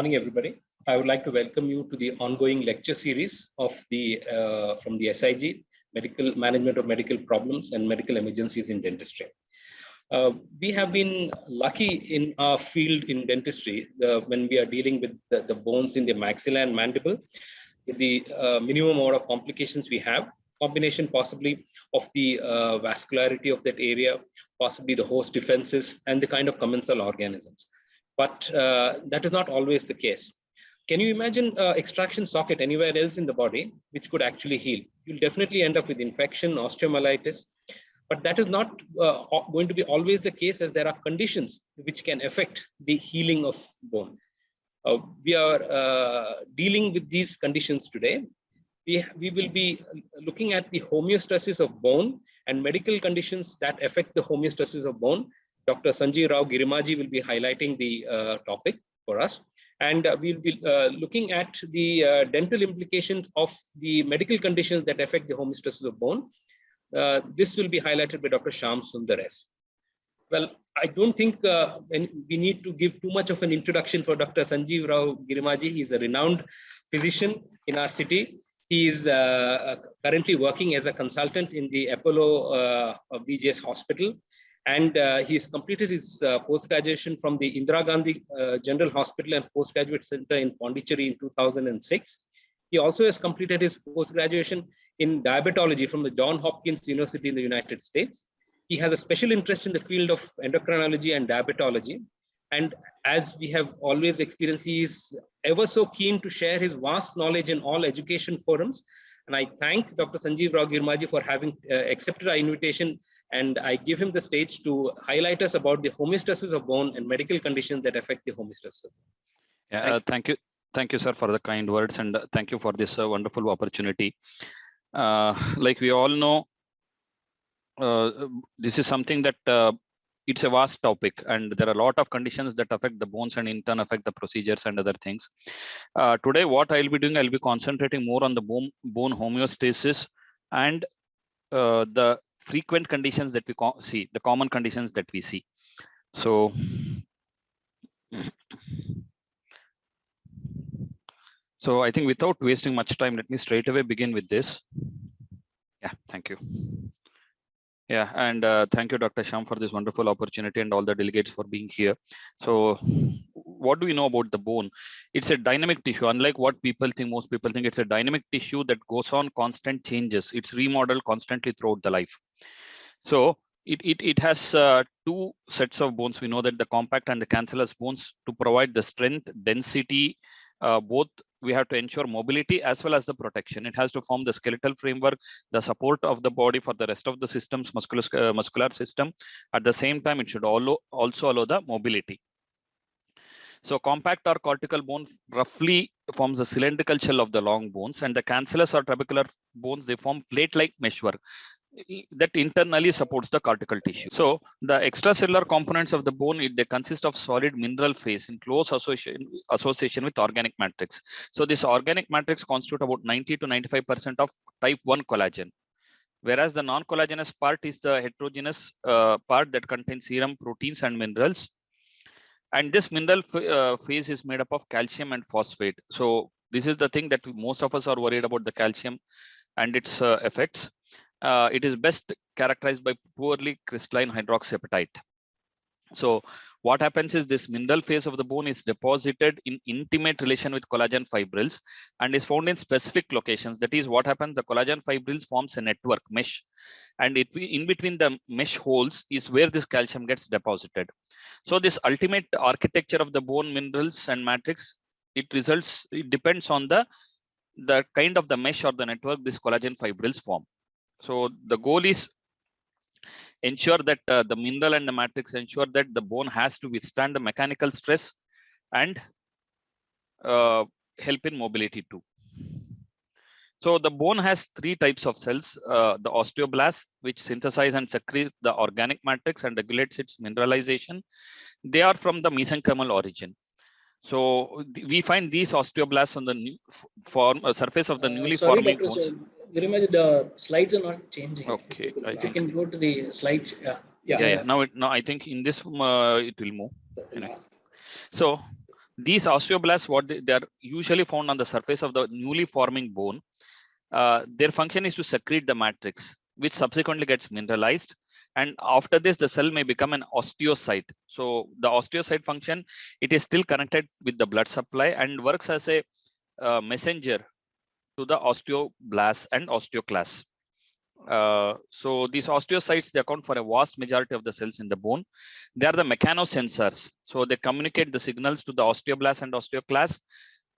morning, everybody. I would like to welcome you to the ongoing lecture series of from the SIG, Medical Management of Medical Problems and Medical Emergencies in Dentistry. We have been lucky in our field in dentistry when we are dealing with the bones in the maxilla and mandible, with the minimum amount of complications we have, combination possibly of the vascularity of that area, possibly the host defenses and the kind of commensal organisms. But that is not always the case. Can you imagine extraction socket anywhere else in the body which could actually heal? You'll definitely end up with infection, osteomyelitis, but that is not going to be always the case, as there are conditions which can affect the healing of bone. We are dealing with these conditions today. We will be looking at the homeostasis of bone and medical conditions that affect the homeostasis of bone. Dr. Sanjeev Rao Girimaji will be highlighting the topic for us. And we'll be looking at the dental implications of the medical conditions that affect the homeostasis of bone. This will be highlighted by Dr. Shyam Sundares. Well, I don't think we need to give too much of an introduction for Dr. Sanjeev Rao Girimaji. He's a renowned physician in our city. He is currently working as a consultant in the Apollo BGS Hospital. And he's completed his post-graduation from the Indira Gandhi General Hospital and Postgraduate Center in Pondicherry in 2006. He also has completed his post-graduation in diabetology from the Johns Hopkins University in the United States. He has a special interest in the field of endocrinology and diabetology. And as we have always experienced, he is ever so keen to share his vast knowledge in all education forums. And I thank Dr. Sanjeev Rao Girimaji for having accepted our invitation. And I give him the stage to highlight us about the homeostasis of bone and medical conditions that affect the homeostasis. Yeah, thank you. Thank you, sir, for the kind words. And thank you for this wonderful opportunity. Like we all know, this is something that it's a vast topic, and there are a lot of conditions that affect the bones and in turn affect the procedures and other things. Today, what I'll be doing, I'll be concentrating more on the bone homeostasis and the frequent conditions that we see, the common conditions that we see. So, I think without wasting much time, let me straight away begin with this. Yeah, thank you. Yeah, and thank you, Dr. Shyam, for this wonderful opportunity and all the delegates for being here. So what do we know about the bone? It's a dynamic tissue. Unlike what people think, most people think it's a dynamic tissue that goes on constant changes. It's remodeled constantly throughout the life. So it has two sets of bones. We know that the compact and the cancellous bones, to provide the strength, density, both we have to ensure mobility as well as the protection. It has to form the skeletal framework, the support of the body for the rest of the systems, muscular system. At the same time, it should also allow the mobility. So compact or cortical bone roughly forms a cylindrical shell of the long bones, and the cancellous or trabecular bones, they form plate-like meshwork that internally supports the cortical tissue. So the extracellular components of the bone, they consist of solid mineral phase in close association with organic matrix. So this organic matrix constitutes about 90 to 95% of type 1 collagen, whereas the non-collagenous part is the heterogeneous part that contains serum, proteins and minerals. And this mineral phase is made up of calcium and phosphate. So this is the thing that most of us are worried about, the calcium and its effects. It is best characterized by poorly crystalline hydroxyapatite. So what happens is this mineral phase of the bone is deposited in intimate relation with collagen fibrils and is found in specific locations. That is what happens, the collagen fibrils forms a network mesh, and in between the mesh holes is where this calcium gets deposited. So this ultimate architecture of the bone minerals and matrix, it depends on the kind of the mesh or the network this collagen fibrils form. So the goal is ensure that the mineral and the matrix ensure that the bone has to withstand the mechanical stress and help in mobility too. So the bone has three types of cells: the osteoblasts, which synthesize and secrete the organic matrix and regulates its mineralization. They are from the mesenchymal origin. So we find these osteoblasts on the surface of the newly forming bones. Girimaji, the slides are not changing. Okay, I think you can go to the slide. Yeah. Now I think in this it will move. Anyway. So These osteoblasts, they are usually found on the surface of the newly forming bone. Their function is to secrete the matrix, which subsequently gets mineralized. And after this, the cell may become an osteocyte. So the osteocyte function, it is still connected with the blood supply and works as a messenger to the osteoblasts and osteoclasts. So these osteocytes, they account for a vast majority of the cells in the bone. They are the mechanosensors. So they communicate the signals to the osteoblasts and osteoclasts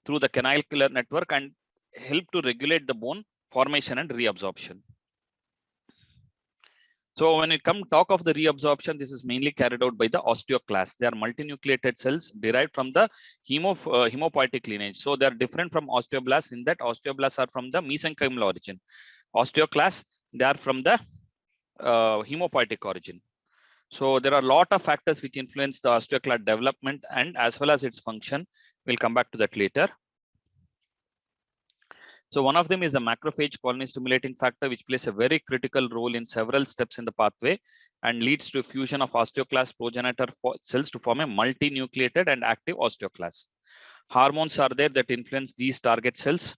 through the canalicular network and help to regulate the bone formation and reabsorption. So when it comes talk of the reabsorption, this is mainly carried out by the osteoclasts. They are multinucleated cells derived from the hemopoietic lineage. So they are different from osteoblasts in that osteoblasts are from the mesenchymal origin. Osteoclasts, they are from the hemopoietic origin. So there are a lot of factors which influence the osteoclast development and as well as its function. We'll come back to that later. So one of them is the macrophage colony stimulating factor, which plays a very critical role in several steps in the pathway and leads to fusion of osteoclast progenitor cells to form a multinucleated and active osteoclast. Hormones are there that influence these target cells.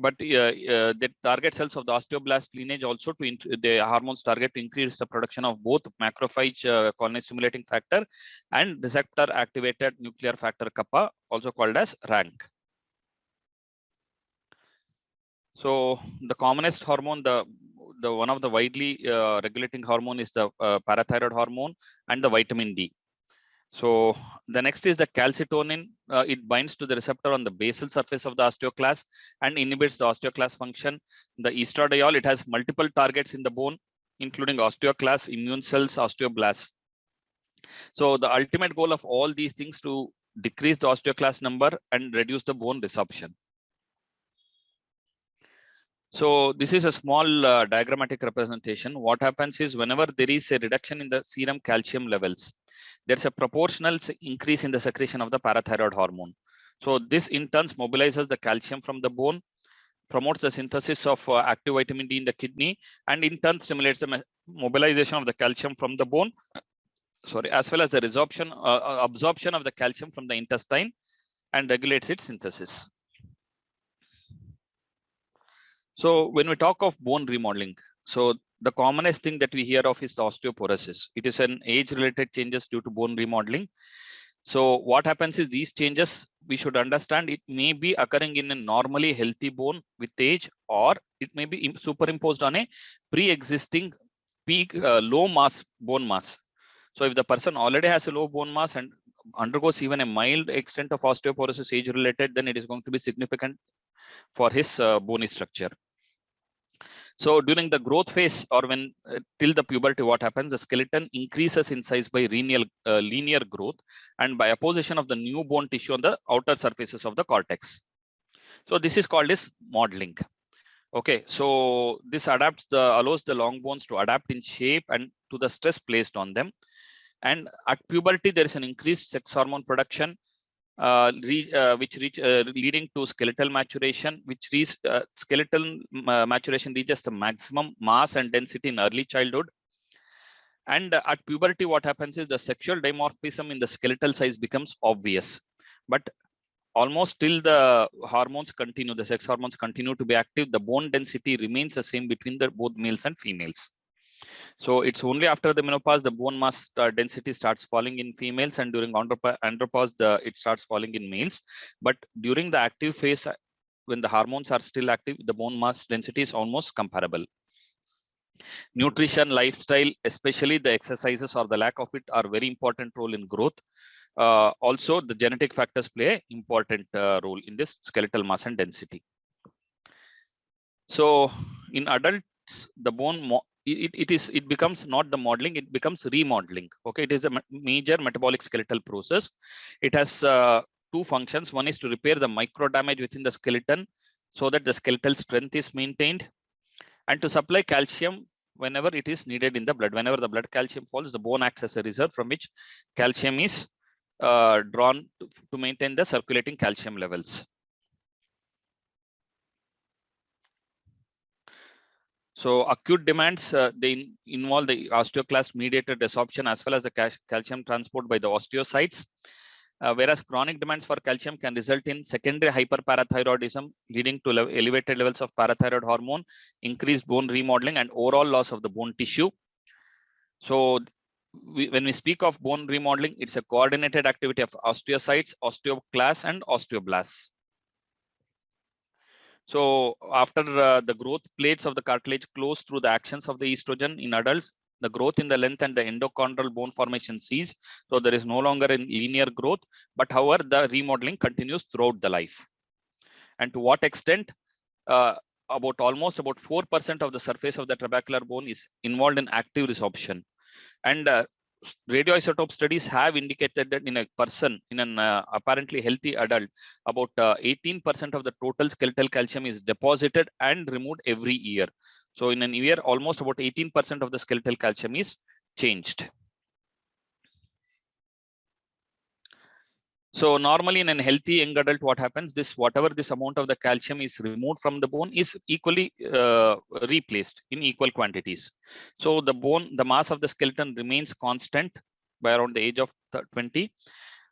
But the target cells of the osteoblast lineage also the hormones target to increase the production of both macrophage colony stimulating factor and receptor activated nuclear factor kappa, also called as RANK. So the commonest hormone, the one of the widely regulating hormone is the parathyroid hormone and the vitamin D. So the next is the calcitonin. It binds to the receptor on the basal surface of the osteoclast and inhibits the osteoclast function. The estradiol, it has multiple targets in the bone, including osteoclasts, immune cells, osteoblasts. So the ultimate goal of all these things to decrease the osteoclast number and reduce the bone resorption. So this is a small diagrammatic representation. What happens is whenever there is a reduction in the serum calcium levels, there's a proportional increase in the secretion of the parathyroid hormone. So this in turn mobilizes the calcium from the bone, promotes the synthesis of active vitamin D in the kidney, and in turn stimulates the mobilization of the calcium from the bone, as well as the resorption, absorption of the calcium from the intestine and regulates its synthesis. So when we talk of bone remodeling, so the commonest thing that we hear of is the osteoporosis. It is an age-related changes due to bone remodeling. So what happens is these changes, we should understand it may be occurring in a normally healthy bone with age, or it may be superimposed on a pre-existing peak low mass bone mass. So if the person already has a low bone mass and undergoes even a mild extent of osteoporosis age-related, then it is going to be significant for his bony structure. So during the growth phase or when till the puberty, what happens? The skeleton increases in size by linear growth and by apposition of the new bone tissue on the outer surfaces of the cortex. So this is called as modeling. Okay, so this allows the long bones to adapt in shape and to the stress placed on them. And at puberty, there is an increased sex hormone production, leading to skeletal maturation, skeletal maturation reaches the maximum mass and density in early childhood. And at puberty, what happens is the sexual dimorphism in the skeletal size becomes obvious. But almost till the hormones continue, the sex hormones continue to be active, the bone density remains the same between both males and females. So it's only after the menopause, the bone mass density starts falling in females, and during andropause, it starts falling in males. But during the active phase, when the hormones are still active, the bone mass density is almost comparable. Nutrition, lifestyle, especially the exercises or the lack of it, are very important role in growth. Also, the genetic factors play an important role in this skeletal mass and density. So in adults, the bone it becomes not the modeling, it becomes remodeling. Okay, it is a major metabolic skeletal process. It has two functions. One is to repair the micro damage within the skeleton so that the skeletal strength is maintained, and to supply calcium whenever it is needed in the blood. Whenever the blood calcium falls, the bone acts as a reserve from which calcium is drawn to maintain the circulating calcium levels. So acute demands, they involve the osteoclast mediated resorption as well as the calcium transport by the osteocytes. Whereas chronic demands for calcium can result in secondary hyperparathyroidism, leading to elevated levels of parathyroid hormone, increased bone remodeling, and overall loss of the bone tissue. So when we speak of bone remodeling, it's a coordinated activity of osteocytes, osteoclasts, and osteoblasts. So after the growth plates of the cartilage close through the actions of the estrogen in adults, the growth in the length and the endochondral bone formation cease. So there is no longer a linear growth, but however, the remodeling continues throughout the life. And to what extent? Almost about 4% of the surface of the trabecular bone is involved in active resorption. And radioisotope studies have indicated that in a person, in an apparently healthy adult, about 18% of the total skeletal calcium is deposited and removed every year. So in a year, almost about 18% of the skeletal calcium is changed. So normally in a healthy young adult, what happens? Whatever this amount of the calcium is removed from the bone is equally replaced in equal quantities. So the mass of the skeleton remains constant by around the age of 20.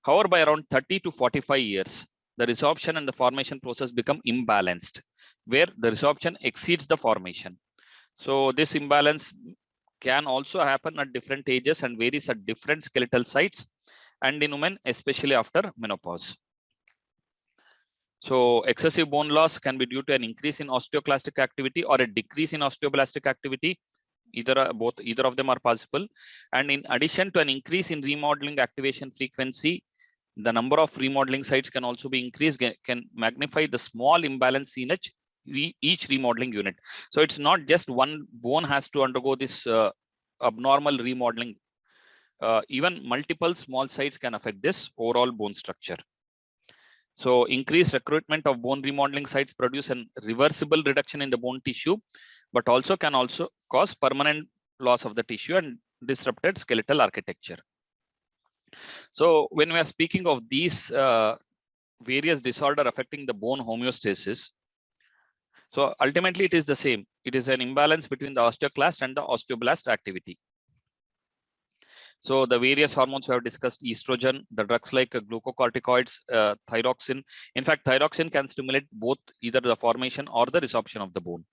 However, by around 30 to 45 years, the resorption and the formation process become imbalanced, where the resorption exceeds the formation. So this imbalance can also happen at different ages and varies at different skeletal sites, and in women, especially after menopause. So excessive bone loss can be due to an increase in osteoclastic activity or a decrease in osteoblastic activity. Either of them are possible. And in addition to an increase in remodeling activation frequency, the number of remodeling sites can also be increased, can magnify the small imbalance in each remodeling unit. So it's not just one bone has to undergo this abnormal remodeling. Even multiple small sites can affect this overall bone structure. So increased recruitment of bone remodeling sites produce a reversible reduction in the bone tissue, but can also cause permanent loss of the tissue and disrupted skeletal architecture. So when we are speaking of these various disorders affecting the bone homeostasis, so ultimately it is the same. It is an imbalance between the osteoclast and the osteoblast activity. So the various hormones we have discussed: estrogen, the drugs like glucocorticoids, thyroxine. In fact, thyroxine can stimulate both either the formation or the resorption of the bone.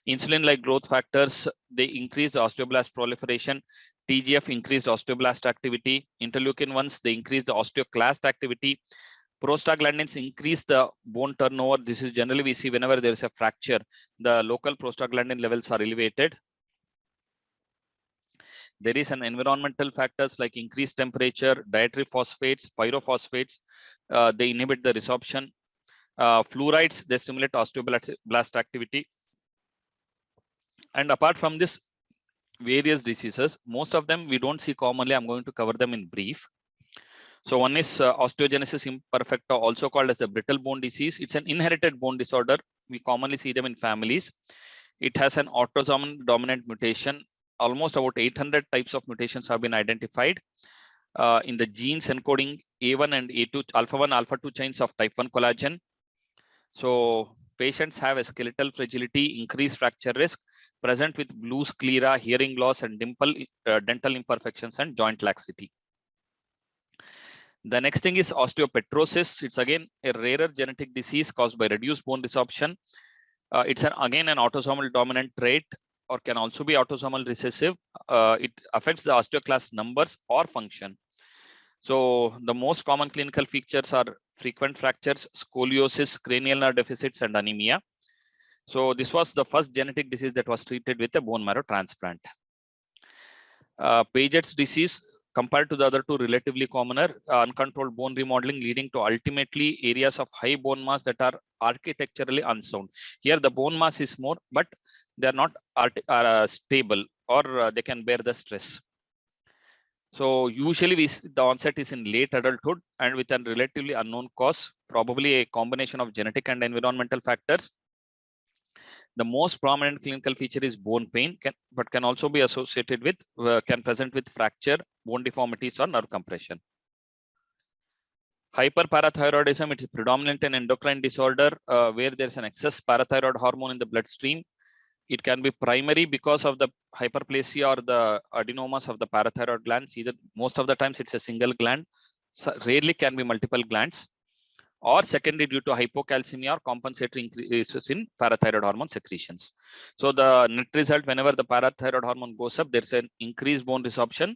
Insulin-like growth factors, they increase the osteoblast proliferation. TGF increased osteoblast activity. Interleukin-1s, they increase the osteoclast activity. Prostaglandins increase the bone turnover. This is generally we see whenever there is a fracture, the local prostaglandin levels are elevated. There is an environmental factors like increased temperature, dietary phosphates, pyrophosphates, they inhibit the resorption. Fluorides, they stimulate osteoblast activity. And apart from this, various diseases, most of them we don't see commonly. I'm going to cover them in brief. So one is osteogenesis imperfecta, also called as the brittle bone disease. It's an inherited bone disorder. We commonly see them in families. It has an autosomal dominant mutation. Almost about 800 types of mutations have been identified in the genes encoding A1 and A2, alpha 1, alpha 2 chains of type 1 collagen. So patients have a skeletal fragility, increased fracture risk, present with blue sclera, hearing loss, and dental imperfections and joint laxity. The next thing is osteopetrosis. It's again a rarer genetic disease caused by reduced bone resorption. It's again an autosomal dominant trait, or can also be autosomal recessive. It affects the osteoclast numbers or function. So the most common clinical features are frequent fractures, scoliosis, cranial nerve deficits, and anemia. So this was the first genetic disease that was treated with a bone marrow transplant. Paget's disease, compared to the other two, relatively commoner, uncontrolled bone remodeling leading to ultimately areas of high bone mass that are architecturally unsound. Here the bone mass is more, but they are not stable, or they can bear the stress. So usually the onset is in late adulthood and with a relatively unknown cause, probably a combination of genetic and environmental factors. The most prominent clinical feature is bone pain, but can also be associated with, can present with fracture, bone deformities, or nerve compression. Hyperparathyroidism, it is predominant an endocrine disorder where there is an excess parathyroid hormone in the bloodstream. It can be primary because of the hyperplasia or the adenomas of the parathyroid glands. Either most of the times it's a single gland, so rarely can be multiple glands, or secondary due to hypocalcemia or compensatory increases in parathyroid hormone secretions. So the net result, whenever the parathyroid hormone goes up, there's an increased bone resorption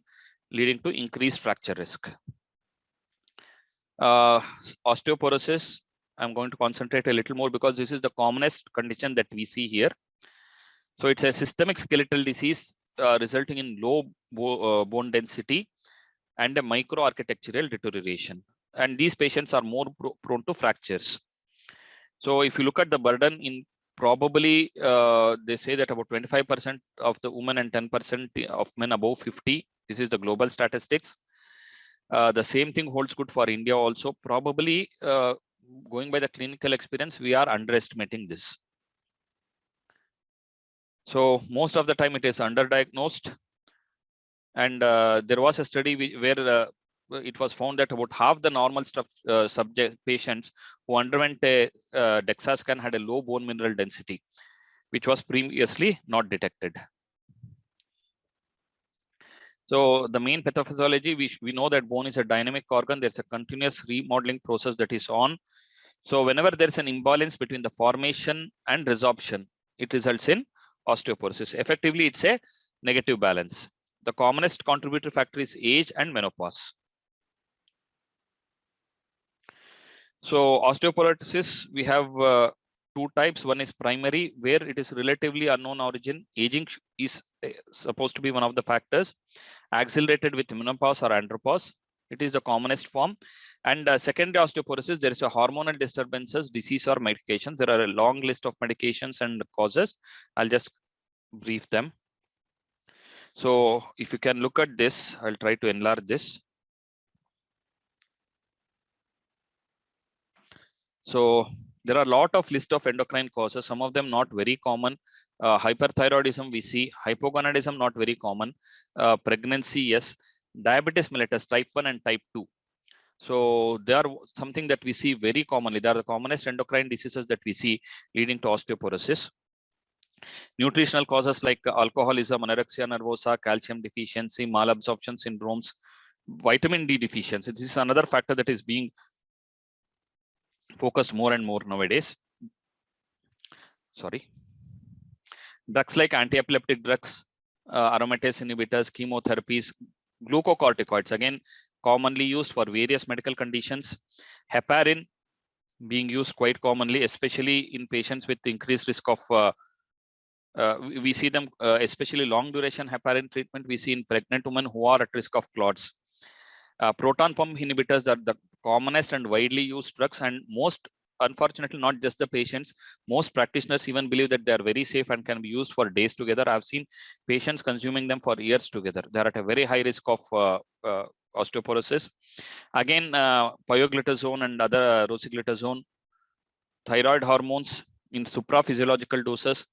leading to increased fracture risk. Osteoporosis, I'm going to concentrate a little more because this is the commonest condition that we see here. So it's a systemic skeletal disease resulting in low bone density and a microarchitectural deterioration. And these patients are more prone to fractures. So if you look at the burden in probably, they say that about 25% of the women and 10% of men above 50. This is the global statistics. The same thing holds good for India also. Probably going by the clinical experience, we are underestimating this. So most of the time it is underdiagnosed. And there was a study where it was found that about half the normal subject patients who underwent a DEXA scan had a low bone mineral density, which was previously not detected. So the main pathophysiology, we know that bone is a dynamic organ. There's a continuous remodeling process that is on. So whenever there's an imbalance between the formation and resorption, it results in osteoporosis. Effectively, it's a negative balance. The commonest contributory factor is age and menopause. So osteoporosis, we have two types. One is primary, where it is relatively unknown origin. Aging is supposed to be one of the factors. Accelerated with menopause or andropause, it is the commonest form. And secondary osteoporosis, there is a hormonal disturbances, disease or medications. There are a long list of medications and causes. I'll just brief them. So if you can look at this, I'll try to enlarge this. So there are a lot of list of endocrine causes, some of them not very common. Hyperthyroidism we see, hypogonadism not very common, pregnancy yes, diabetes mellitus type 1 and type 2. So they are something that we see very commonly. They are the commonest endocrine diseases that we see leading to osteoporosis. Nutritional causes like alcoholism, anorexia nervosa, calcium deficiency, malabsorption syndromes, vitamin D deficiency. This is another factor that is being focused more and more nowadays. Sorry. Drugs like anti-epileptic drugs, aromatase inhibitors, chemotherapies, glucocorticoids, again, commonly used for various medical conditions. Heparin being used quite commonly, especially in patients with increased risk of, we see them, especially long duration heparin treatment, we see in pregnant women who are at risk of clots. Proton pump inhibitors are the commonest and widely used drugs, and most, unfortunately, not just the patients, most practitioners even believe that they are very safe and can be used for days together. I've seen patients consuming them for years together. They're at a very high risk of osteoporosis. Again, pioglitazone and other rosiglitazone, thyroid hormones in supraphysiological doses,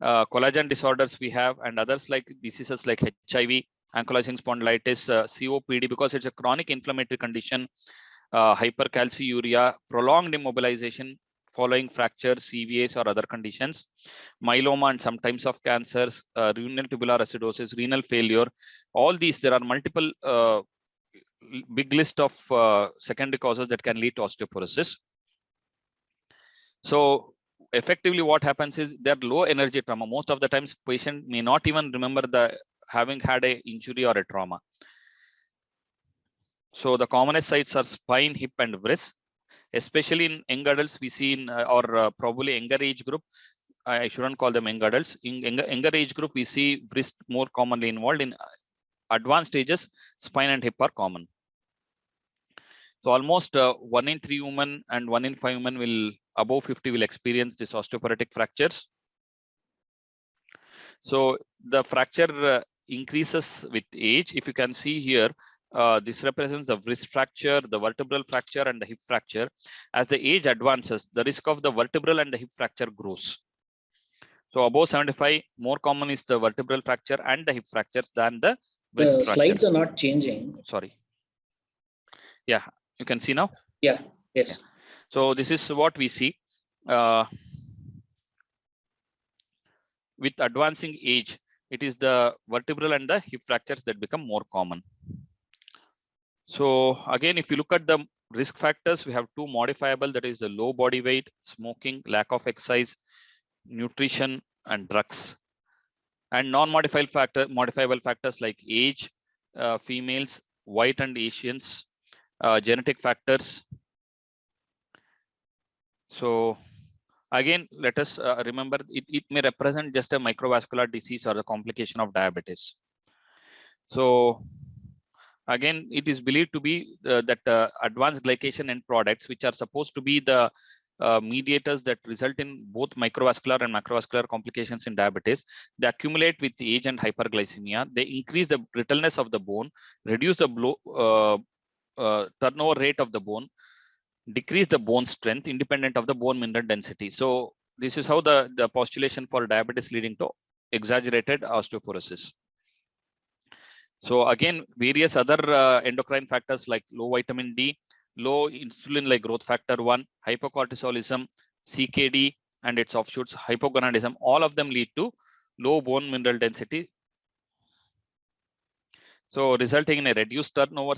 collagen disorders we have, and others like diseases like HIV, ankylosing spondylitis, COPD, because it's a chronic inflammatory condition, hypercalciuria, prolonged immobilization following fractures, CVAs or other conditions, myeloma and some types of cancers, renal tubular acidosis, renal failure. All these, there are multiple big list of secondary causes that can lead to osteoporosis. So effectively what happens is they're low energy trauma. Most of the times patient may not even remember having had a injury or a trauma. So the commonest sites are spine, hip and wrist, especially in young adults we see in probably younger age group. I shouldn't call them young adults. In younger age group, we see wrist more commonly involved. In advanced stages, spine and hip are common. So almost 1 in 3 women and 1 in 5 women will above 50 will experience this osteoporotic fractures. So the fracture increases with age. If you can see here, this represents the wrist fracture, the vertebral fracture, and the hip fracture. As the age advances, the risk of the vertebral and the hip fracture grows. So above 75, more common is the vertebral fracture and the hip fractures than the wrist fracture. Slides are not changing. Sorry. Yeah, you can see now. Yeah. Yes. So this is what we see. with advancing age, it is the vertebral and the hip fractures that become more common. So again, if you look at the risk factors, we have two modifiable, that is the low body weight, smoking, lack of exercise, nutrition, and drugs. And modifiable factors like age, females, white and Asians, genetic factors. So again, let us remember it may represent just a microvascular disease or a complication of diabetes. So again, it is believed to be that advanced glycation end products, which are supposed to be the mediators that result in both microvascular and macrovascular complications in diabetes, they accumulate with age and hyperglycemia. They increase the brittleness of the bone, reduce the turnover rate of the bone, decrease the bone strength independent of the bone mineral density. So this is how the postulation for diabetes leading to exaggerated osteoporosis. So again, various other endocrine factors like low vitamin D, low insulin like growth factor 1, hypocortisolism, CKD and its offshoots, hypogonadism, all of them lead to low bone mineral density. So resulting in a reduced turnover,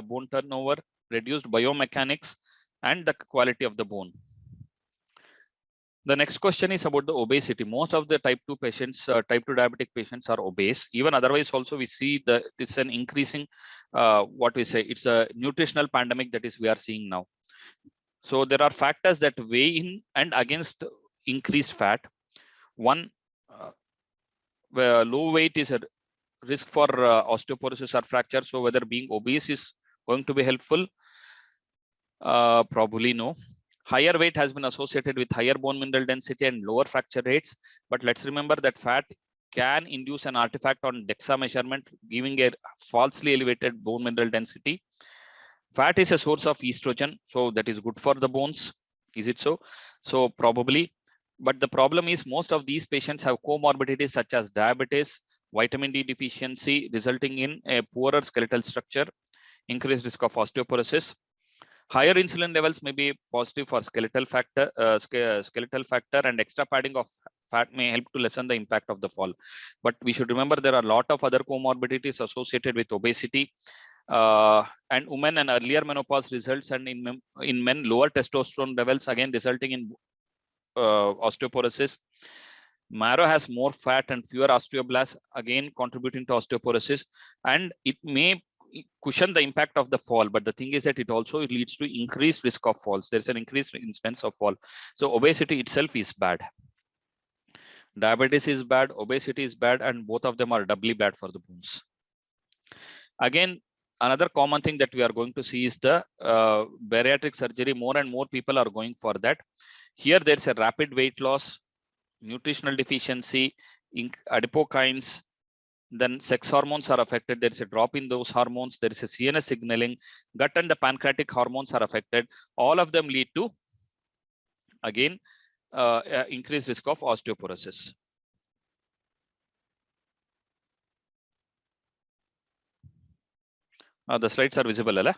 bone turnover, reduced biomechanics and the quality of the bone. The next question is about the obesity. Most of the type 2 patients, type 2 diabetic patients are obese. Even otherwise also we see that it's an increasing, it's a nutritional pandemic that is we are seeing now. So there are factors that weigh in and against increased fat. One, where low weight is a risk for osteoporosis or fracture. So whether being obese is going to be helpful, probably no. Higher weight has been associated with higher bone mineral density and lower fracture rates. But let's remember that fat can induce an artifact on DEXA measurement, giving a falsely elevated bone mineral density. Fat is a source of estrogen, so that is good for the bones. Is it so? So probably. But the problem is most of these patients have comorbidities such as diabetes, vitamin D deficiency, resulting in a poorer skeletal structure, increased risk of osteoporosis. Higher insulin levels may be positive for skeletal factor, and extra padding of fat may help to lessen the impact of the fall. But we should remember there are a lot of other comorbidities associated with obesity. And women and earlier menopause results, and in men lower testosterone levels, again resulting in osteoporosis. Marrow has more fat and fewer osteoblasts, again contributing to osteoporosis, and it may cushion the impact of the fall, but the thing is that it also leads to increased risk of falls. There's an increased incidence of fall. So obesity itself is bad. Diabetes is bad, obesity is bad, and both of them are doubly bad for the bones. Again, another common thing that we are going to see is the bariatric surgery. More and more people are going for that. Here there's a rapid weight loss, nutritional deficiency, adipokines, then sex hormones are affected. There is a drop in those hormones. There is a CNS signaling. Gut and the pancreatic hormones are affected. All of them lead to, again, increased risk of osteoporosis. The slides are visible, Ala?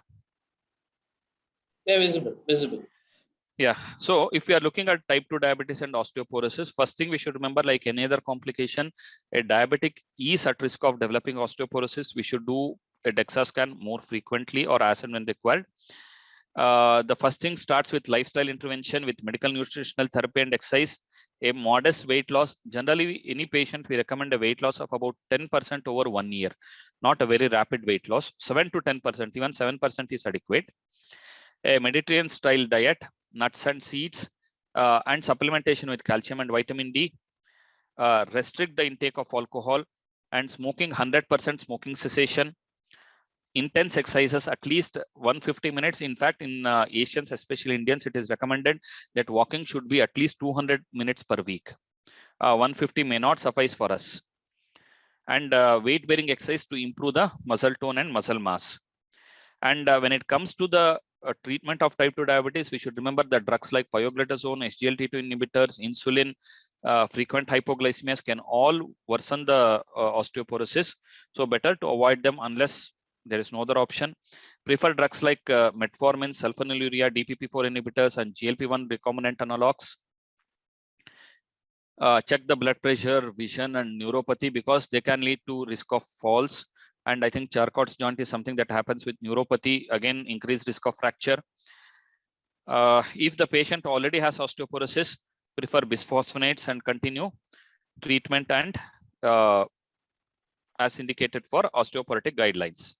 They're visible. Yeah. So if we are looking at type 2 diabetes and osteoporosis, first thing we should remember, like any other complication, a diabetic is at risk of developing osteoporosis. We should do a DEXA scan more frequently or as and when required. The first thing starts with lifestyle intervention with medical nutritional therapy and exercise. A modest weight loss. Generally, any patient, we recommend a weight loss of about 10% over 1 year, not a very rapid weight loss. 7 to 10%, even 7% is adequate. A Mediterranean style diet, nuts and seeds, and supplementation with calcium and vitamin D. Restrict the intake of alcohol, and smoking, 100% smoking cessation. Intense exercises, at least 150 minutes. In fact, in Asians, especially Indians, it is recommended that walking should be at least 200 minutes per week. 150 may not suffice for us. And weight bearing exercise to improve the muscle tone and muscle mass. And when it comes to the treatment of type 2 diabetes, we should remember that drugs like pioglitazone, SGLT2 inhibitors, insulin, frequent hypoglycemias can all worsen the osteoporosis. So better to avoid them unless there is no other option. Prefer drugs like metformin, sulfonylurea, DPP4 inhibitors, and GLP-1 recombinant analogs. check the blood pressure, vision, and neuropathy, because they can lead to risk of falls. And I think Charcot's joint is something that happens with neuropathy, again, increased risk of fracture. If the patient already has osteoporosis, prefer bisphosphonates and continue treatment and as indicated for osteoporotic guidelines.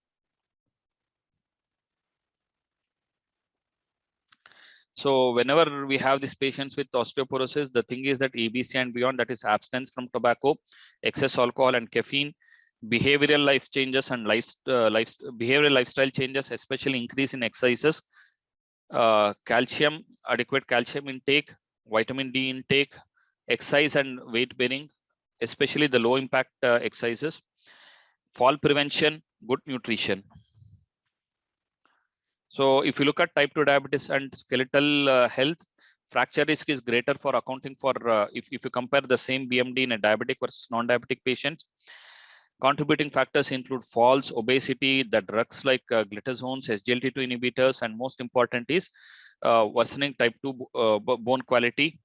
So whenever we have these patients with osteoporosis, the thing is that ABC and beyond, that is abstinence from tobacco, excess alcohol and caffeine, behavioral life changes and behavioral lifestyle changes, especially increase in exercises, calcium, adequate calcium intake, vitamin D intake, exercise and weight bearing, especially the low impact exercises, fall prevention, good nutrition. So if you look at type 2 diabetes and skeletal health, fracture risk is greater for accounting for, if you compare the same BMD in a diabetic versus non-diabetic patients. Contributing factors include falls, obesity, the drugs like glitazones, SGLT2 inhibitors, and most important is worsening type 2 bone quality.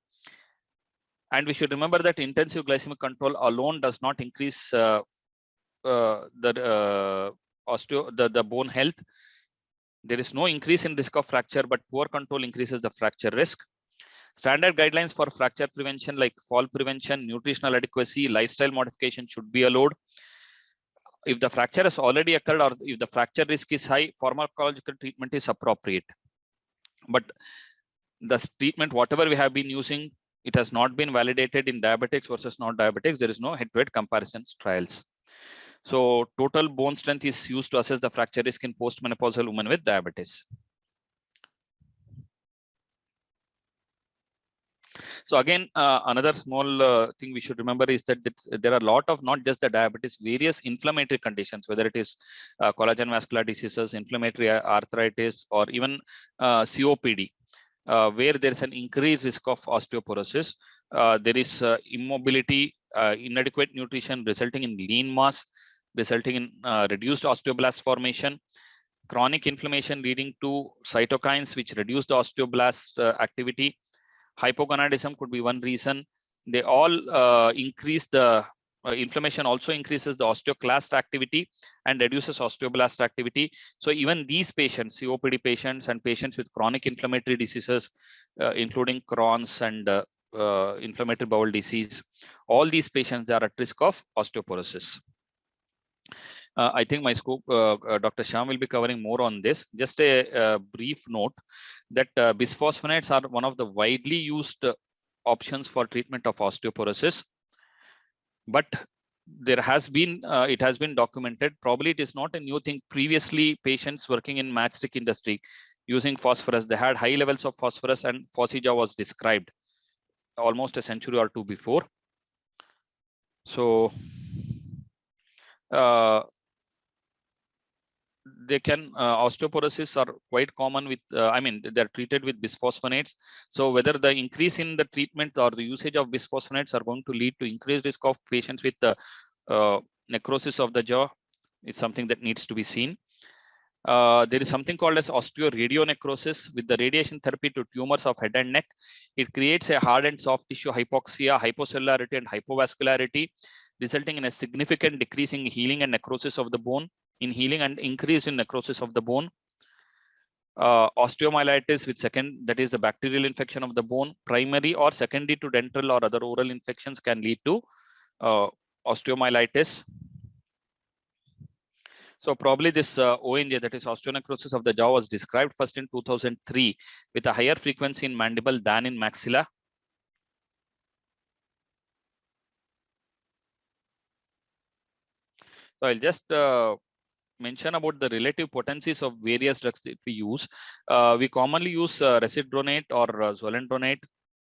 And we should remember that intensive glycemic control alone does not increase the bone health. There is no increase in risk of fracture, but poor control increases the fracture risk. Standard guidelines for fracture prevention like fall prevention, nutritional adequacy, lifestyle modification should be allowed. If the fracture has already occurred or if the fracture risk is high, pharmacological treatment is appropriate. But the treatment, whatever we have been using, it has not been validated in diabetics versus non-diabetics. There is no head-to-head comparisons trials. So total bone strength is used to assess the fracture risk in postmenopausal women with diabetes. So again, another small thing we should remember is that there are a lot of not just the diabetes, various inflammatory conditions, whether it is collagen vascular diseases, inflammatory arthritis, or even COPD, where there is an increased risk of osteoporosis. There is immobility, inadequate nutrition resulting in lean mass, resulting in reduced osteoblast formation, chronic inflammation leading to cytokines which reduce the osteoblast activity. Hypogonadism could be one reason. They all increase the inflammation, also increases the osteoclast activity and reduces osteoblast activity. So even these patients, COPD patients and patients with chronic inflammatory diseases, including Crohn's and inflammatory bowel disease, all these patients are at risk of osteoporosis. I think my scope, Dr. Shyam will be covering more on this. Just a brief note that bisphosphonates are one of the widely used options for treatment of osteoporosis. But there has been, it has been documented, probably it is not a new thing. Previously, patients working in matchstick industry using phosphorus, they had high levels of phosphorus, and Phosija was described almost a century or two before. So they can osteoporosis are quite common with I mean they're treated with bisphosphonates. So whether the increase in the treatment or the usage of bisphosphonates are going to lead to increased risk of patients with necrosis of the jaw, it's something that needs to be seen. There is something called as osteoradionecrosis with the radiation therapy to tumors of head and neck. It creates a hard and soft tissue hypoxia, hypocellularity, and hypovascularity, resulting in a significant decrease in healing and necrosis of the bone, in healing and increase in necrosis of the bone. Osteomyelitis with that is the bacterial infection of the bone, primary or secondary to dental or other oral infections can lead to osteomyelitis. So probably this ONJ, that is osteonecrosis of the jaw, was described first in 2003 with a higher frequency in mandible than in maxilla. So I'll just mention about the relative potencies of various drugs that we use. We commonly use residronate or zoledronate,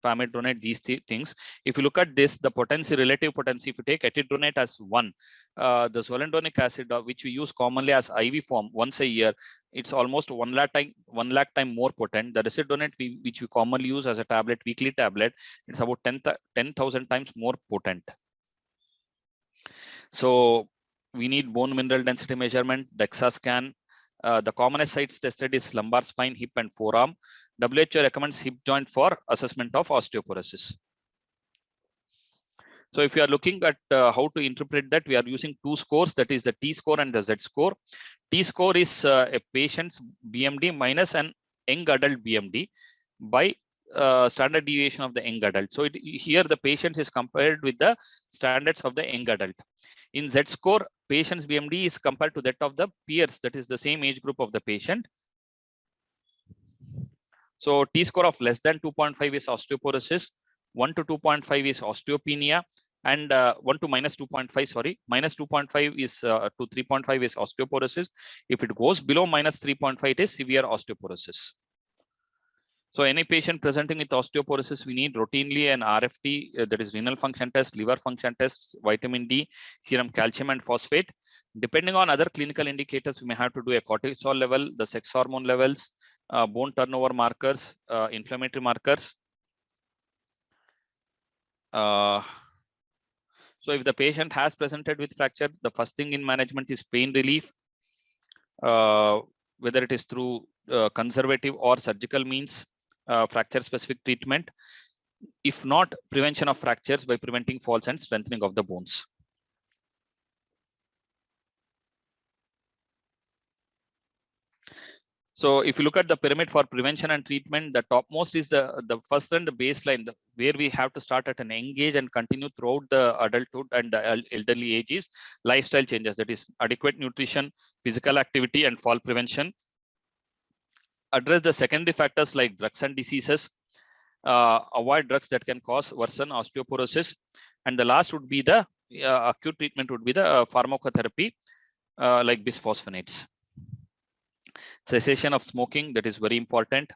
famidronate, these things. If you look at this, the potency, relative potency, if you take etidronate as 1, the zoledronic acid, which we use commonly as IV form once a year, it's almost 1 lakh time more potent. The residronate, which we commonly use as a tablet, weekly tablet, it's about 10,000 times more potent. So we need bone mineral density measurement, DEXA scan. The commonest sites tested is lumbar spine, hip, and forearm. WHO recommends hip joint for assessment of osteoporosis. So if you are looking at how to interpret that, we are using two scores, that is the T score and the Z score. T score is a patient's BMD minus an young adult BMD by standard deviation of the young adult. So here the patient is compared with the standards of the young adult. In Z score, patient's BMD is compared to that of the peers, that is the same age group of the patient. So T score of less than 2.5 is osteoporosis, 1 to 2.5 is osteopenia, and 1 to minus 2.5, sorry, minus 2.5 is to 3.5 is osteoporosis. If it goes below minus 3.5, it is severe osteoporosis. So any patient presenting with osteoporosis, we need routinely an RFT, that is renal function test, liver function tests, vitamin D, serum calcium and phosphate. Depending on other clinical indicators, we may have to do a cortisol level, the sex hormone levels, bone turnover markers, inflammatory markers. So if the patient has presented with fracture, the first thing in management is pain relief, whether it is through conservative or surgical means, fracture specific treatment. If not, prevention of fractures by preventing falls and strengthening of the bones. So if you look at the pyramid for prevention and treatment, the topmost is the first and the baseline, where we have to start at an young age and continue throughout the adulthood and the elderly age is lifestyle changes, that is adequate nutrition, physical activity and fall prevention. Address the secondary factors like drugs and diseases, avoid drugs that can cause worsen osteoporosis. And the last would be the acute treatment would be the pharmacotherapy like bisphosphonates. Cessation of smoking, that is very important.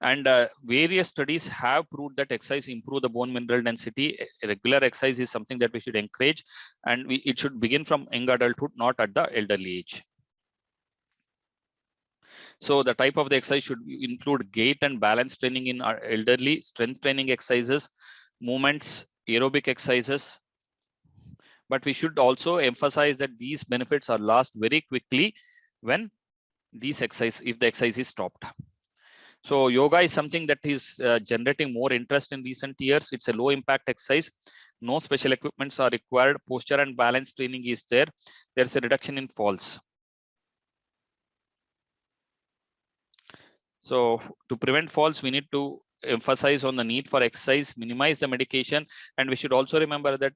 And various studies have proved that exercise improve the bone mineral density. Regular exercise is something that we should encourage, and it should begin from young adulthood, not at the elderly age. So the type of the exercise should include gait and balance training in our elderly, strength training exercises, movements, aerobic exercises. But we should also emphasize that these benefits are lost very quickly when these exercise, if the exercise is stopped. So yoga is something that is generating more interest in recent years. It's a low impact exercise. No special equipments are required. Posture and balance training is there. There's a reduction in falls. So to prevent falls, we need to emphasize on the need for exercise, minimize the medication, and we should also remember that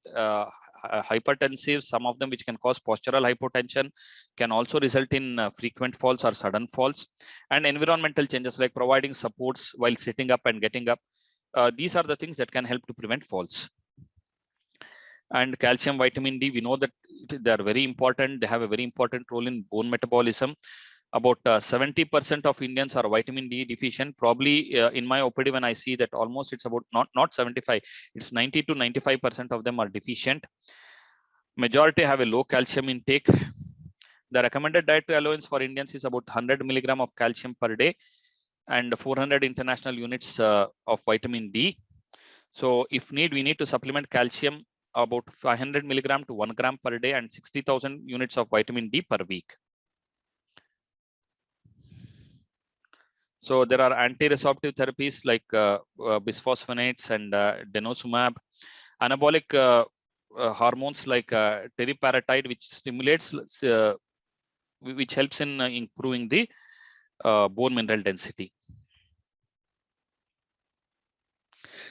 hypertensive, some of them which can cause postural hypotension, can also result in frequent falls or sudden falls. And environmental changes like providing supports while sitting up and getting up. These are the things that can help to prevent falls. And calcium, vitamin D, we know that they are very important. They have a very important role in bone metabolism. About 70% of Indians are vitamin D deficient. Probably in my OPD, when I see that almost it's about not 75, it's 90 to 95% of them are deficient. Majority have a low calcium intake. The recommended dietary allowance for Indians is about 100 milligram of calcium per day and 400 international units of vitamin D. So if need, we need to supplement calcium about 500 milligram to 1 gram per day and 60,000 units of vitamin D per week. So there are anti-resorptive therapies like bisphosphonates and denosumab, anabolic hormones like teriparatide, which stimulates, which helps in improving the bone mineral density.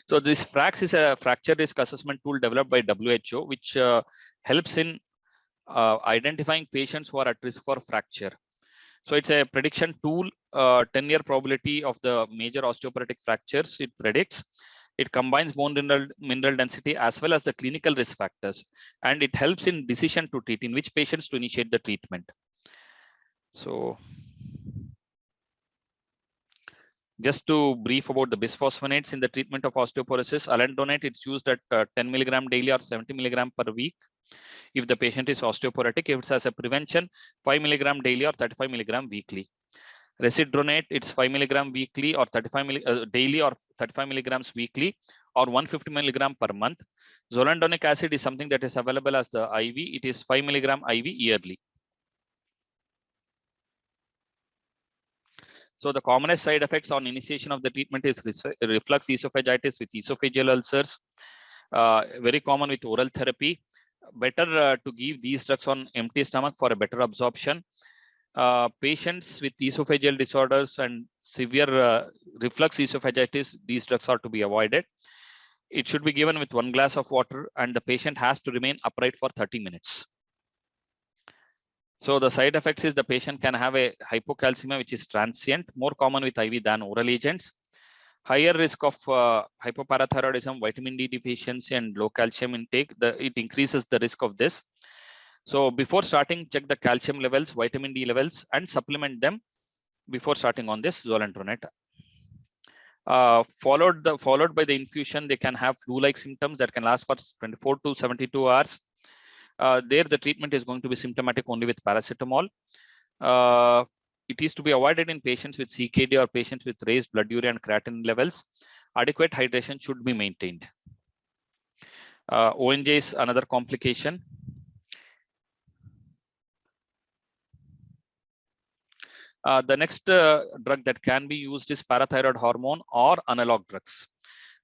So this FRAX is a fracture risk assessment tool developed by WHO, which helps in identifying patients who are at risk for fracture. So it's a prediction tool, 10-year probability of the major osteoporotic fractures. It predicts. It combines bone mineral density as well as the clinical risk factors, and it helps in decision to treat, in which patients to initiate the treatment. So just to brief about the bisphosphonates in the treatment of osteoporosis, alendronate, it's used at 10 milligram daily or 70 milligram per week. If the patient is osteoporotic, if it's as a prevention, 5 milligram daily or 35 milligram weekly. Residronate, it's 5 milligram weekly or 35 daily or 35 milligrams weekly or 150 milligram per month. Zoledronic acid is something that is available as the IV. It is 5 milligram IV yearly. So the commonest side effects on initiation of the treatment is reflux esophagitis with esophageal ulcers, very common with oral therapy. Better to give these drugs on empty stomach for a better absorption. Patients with esophageal disorders and severe reflux esophagitis, these drugs are to be avoided. It should be given with 1 glass of water, and the patient has to remain upright for 30 minutes. So the side effects is the patient can have a hypocalcemia, which is transient, more common with IV than oral agents. Higher risk of hypoparathyroidism, vitamin D deficiency, and low calcium intake. It increases the risk of this. So before starting, check the calcium levels, vitamin D levels, and supplement them before starting on this zoledronate. Followed by the infusion, they can have flu-like symptoms that can last for 24 to 72 hours. There, the treatment is going to be symptomatic only with paracetamol. It is to be avoided in patients with CKD or patients with raised blood urea and creatinine levels. Adequate hydration should be maintained. ONJ is another complication. The next drug that can be used is parathyroid hormone or analog drugs.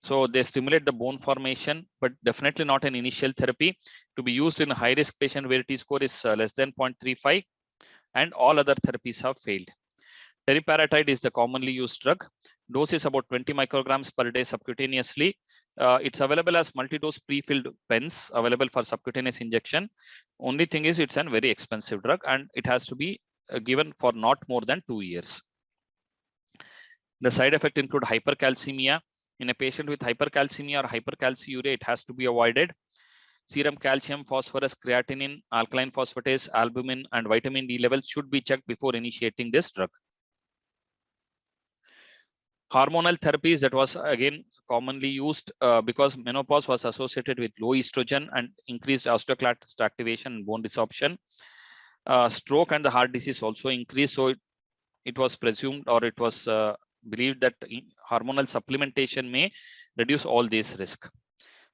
So they stimulate the bone formation, but definitely not an initial therapy. To be used in a high-risk patient where T-score is less than 0.35, and all other therapies have failed. Teriparatide is the commonly used drug. Dose is about 20 micrograms per day subcutaneously. It's available as multi-dose pre-filled pens available for subcutaneous injection. Only thing is it's a very expensive drug, and it has to be given for not more than 2 years. The side effect include hypercalcemia. In a patient with hypercalcemia or hypercalciuria, it has to be avoided. Serum calcium, phosphorus, creatinine, alkaline phosphatase, albumin, and vitamin D levels should be checked before initiating this drug. Hormonal therapies that was again commonly used because menopause was associated with low estrogen and increased osteoclast activation and bone resorption. Stroke and the heart disease also increased, so it was presumed, or it was believed, that hormonal supplementation may reduce all these risks.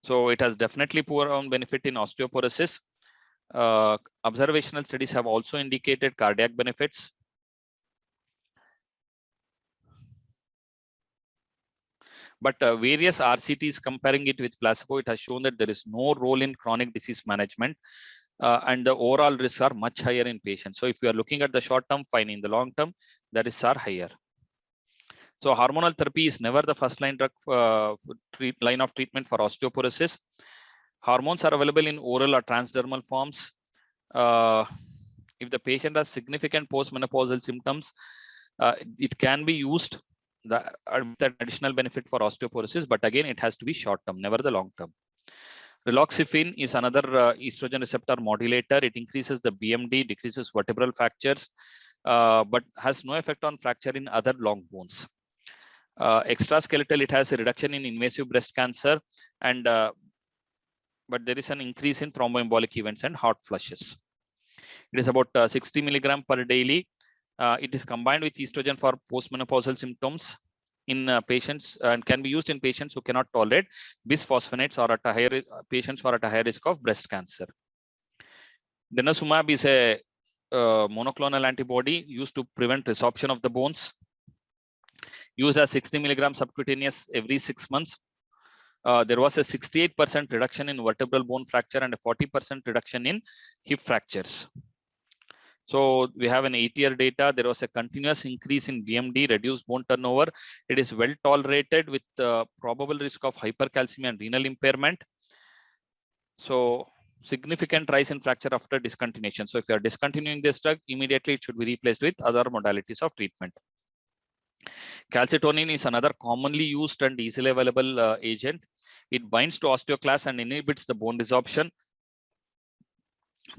So it has definitely proven benefit in osteoporosis. Observational studies have also indicated cardiac benefits. But various RCTs comparing it with placebo, it has shown that there is no role in chronic disease management, and the overall risks are much higher in patients. So if you are looking at the short term, fine. In the long term, the risks are higher. So hormonal therapy is never the first line drug line of treatment for osteoporosis. Hormones are available in oral or transdermal forms. If the patient has significant postmenopausal symptoms, it can be used that additional benefit for osteoporosis, but again, it has to be short term, never the long term. Raloxifene is another estrogen receptor modulator. It increases the BMD, decreases vertebral fractures, but has no effect on fracture in other long bones. Extraskeletal, it has a reduction in invasive breast cancer, and but there is an increase in thromboembolic events and hot flushes. It is about 60 milligram per daily. It is combined with estrogen for postmenopausal symptoms in patients, and can be used in patients who cannot tolerate bisphosphonates or at a higher patients who are at a higher risk of breast cancer. Denosumab is a monoclonal antibody used to prevent resorption of the bones. Used as 60 milligram subcutaneous every 6 months. There was a 68% reduction in vertebral bone fracture and a 40% reduction in hip fractures. So we have an 8-year data. There was a continuous increase in BMD, reduced bone turnover. It is well tolerated with probable risk of hypercalcemia and renal impairment. So significant rise in fracture after discontinuation. So if you are discontinuing this drug, immediately it should be replaced with other modalities of treatment. Calcitonin is another commonly used and easily available agent. It binds to osteoclast and inhibits the bone resorption.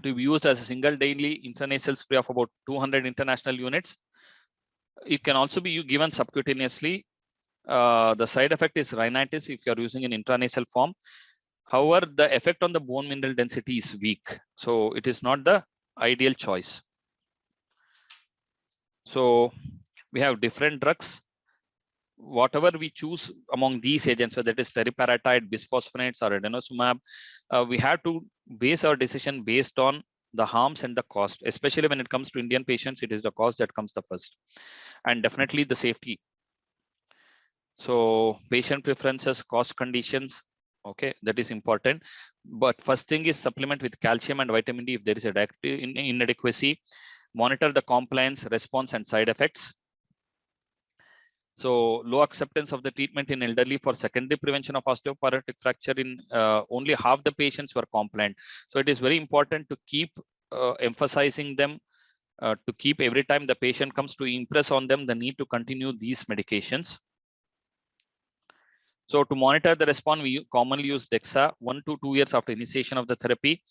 To be used as a single daily intranasal spray of about 200 international units. It can also be given subcutaneously. The side effect is rhinitis if you are using an intranasal form. However, the effect on the bone mineral density is weak, so it is not the ideal choice. So we have different drugs. Whatever we choose among these agents, so that is teriparatide, bisphosphonates, or denosumab, we have to base our decision based on the harms and the cost. Especially when it comes to Indian patients, it is the cost that comes the first, and definitely the safety. So patient preferences, cost conditions, okay, that is important. But first thing is supplement with calcium and vitamin D if there is a inadequacy. Monitor the compliance, response, and side effects. So low acceptance of the treatment in elderly for secondary prevention of osteoporotic fracture in only half the patients were compliant. So it is very important to keep emphasizing them, to keep every time the patient comes, to impress on them the need to continue these medications. So to monitor the response, we commonly use DEXA 1 to 2 years after initiation of the therapy.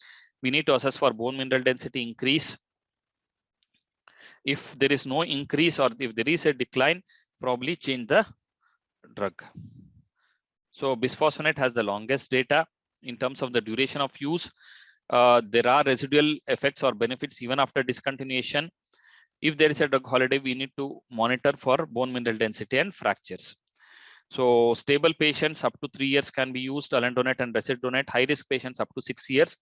We need to assess for bone mineral density increase. If there is no increase or if there is a decline, probably change the drug. So bisphosphonate has the longest data in terms of the duration of use. There are residual effects or benefits even after discontinuation. If there is a drug holiday, we need to monitor for bone mineral density and fractures. So stable patients up to 3 years can be used, alendronate and resedronate. High risk patients up to 6 years.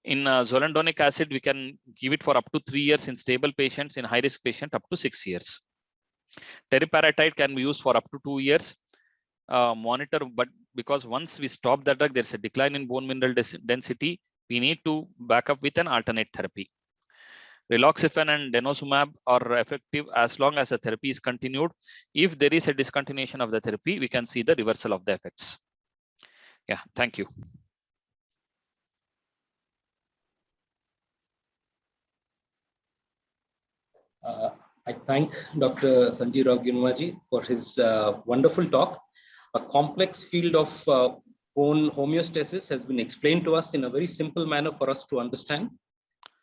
In zoledronic acid, we can give it for up to 3 years in stable patients. In high risk patient, up to 6 years. Teriparatide can be used for up to 2 years. Monitor, but because once we stop the drug, there's a decline in bone mineral density, we need to back up with an alternate therapy. Riloxafen and denosumab are effective as long as the therapy is continued. If there is a discontinuation of the therapy, we can see the reversal of the effects. Yeah, thank you. I thank Dr. Sanjeev Rao Girmaji for his wonderful talk. A complex field of bone homeostasis has been explained to us in a very simple manner for us to understand.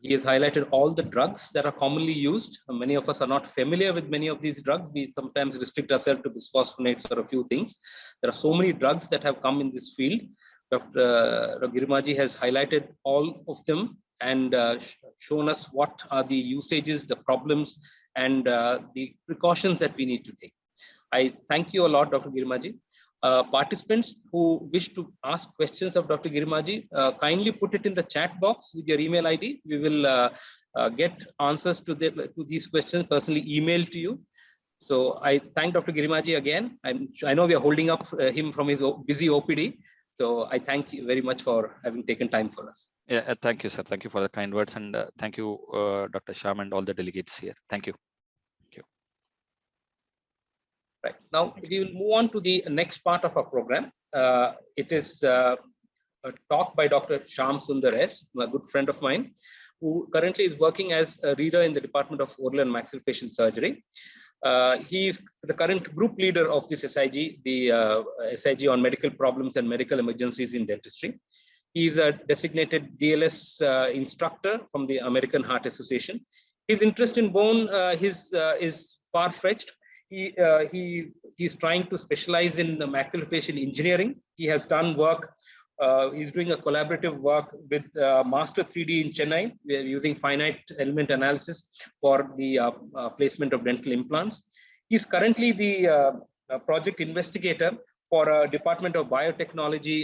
He has highlighted all the drugs that are commonly used. Many of us are not familiar with many of these drugs. We sometimes restrict ourselves to bisphosphonates or a few things. There are so many drugs that have come in this field. Dr. Girmaji has highlighted all of them and shown us what are the usages, the problems, and the precautions that we need to take. I thank you a lot, Dr. Girmaji. Participants who wish to ask questions of Dr. Girmaji, kindly put it in the chat box with your email ID. We will get answers to these questions personally emailed to you. So I thank Dr. Girmaji again. I know we are holding up him from his busy OPD. So I thank you very much for having taken time for us. Yeah, thank you, sir. Thank you for the kind words, and thank you, Dr. Sham and all the delegates here. Thank you. Right. Now, we will move on to the next part of our program. It is a talk by Dr. Shyam Sundar S., a good friend of mine, who currently is working as a reader in the Department of Oral and Maxillofacial Surgery. He is the current group leader of this SIG, the SIG on medical problems and medical emergencies in dentistry. He is a designated DLS instructor from the American Heart Association. His interest in bone is far-fetched. He's trying to specialize in the maxillofacial engineering. He has done work. He's doing a collaborative work with Master 3D in Chennai. We are using finite element analysis for the placement of dental implants. He's currently the project investigator for a Department of Biotechnology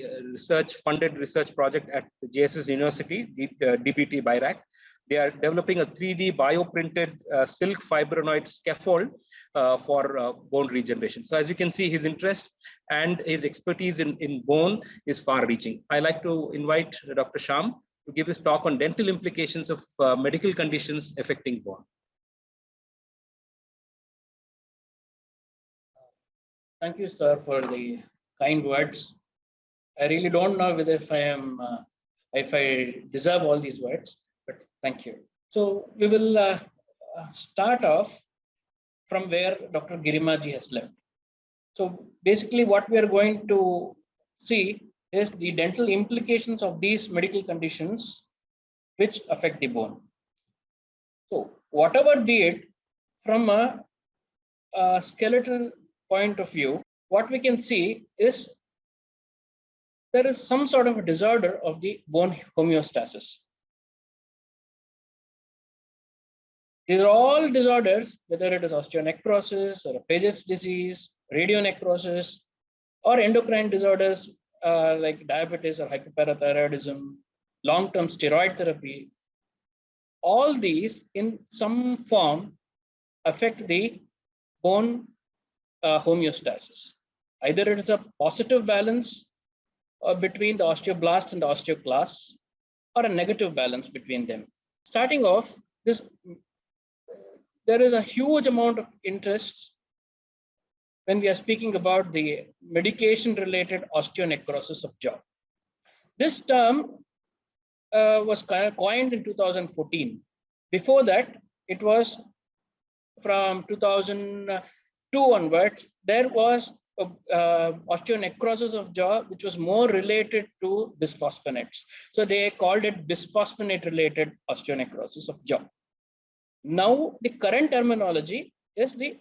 funded research project at the JSS University, DPT BIRAC. They are developing a 3D bioprinted silk fibronoid scaffold for bone regeneration. So as you can see, his interest and his expertise in bone is far-reaching. I'd like to invite Dr. Shyam to give his talk on dental implications of medical conditions affecting bone. Thank you, sir, for the kind words. I really don't know whether if I deserve all these words, but thank you. So we will start off from where Dr. Girmaji has left. So basically what we are going to see is the dental implications of these medical conditions which affect the bone. So whatever be it, from a skeletal point of view, what we can see is there is some sort of a disorder of the bone homeostasis. These are all disorders, whether it is osteonecrosis or a Paget's disease, radionecrosis, or endocrine disorders like diabetes or hyperparathyroidism, long-term steroid therapy, all these in some form affect the bone homeostasis. Either it is a positive balance between the osteoblast and the osteoclast, or a negative balance between them. Starting off, there is a huge amount of interest when we are speaking about the medication-related osteonecrosis of jaw. This term was coined in 2014. Before that, it was from 2002 onwards, there was osteonecrosis of jaw, which was more related to bisphosphonates. So they called it bisphosphonate-related osteonecrosis of jaw. Now, the current terminology is the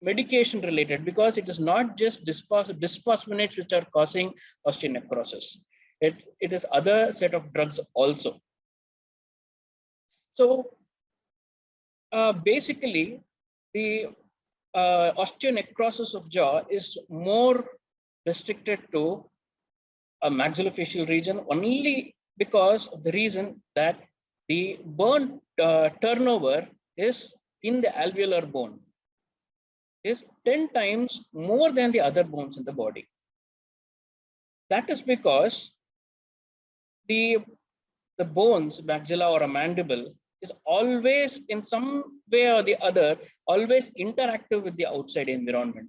medication-related, because it is not just bisphosphonates which are causing osteonecrosis. It is other set of drugs also. So basically, the osteonecrosis of jaw is more restricted to a maxillofacial region only because of the reason that the bone turnover is in the alveolar bone is 10 times more than the other bones in the body. That is because the bones, maxilla or a mandible, is always in some way or the other, always interactive with the outside environment.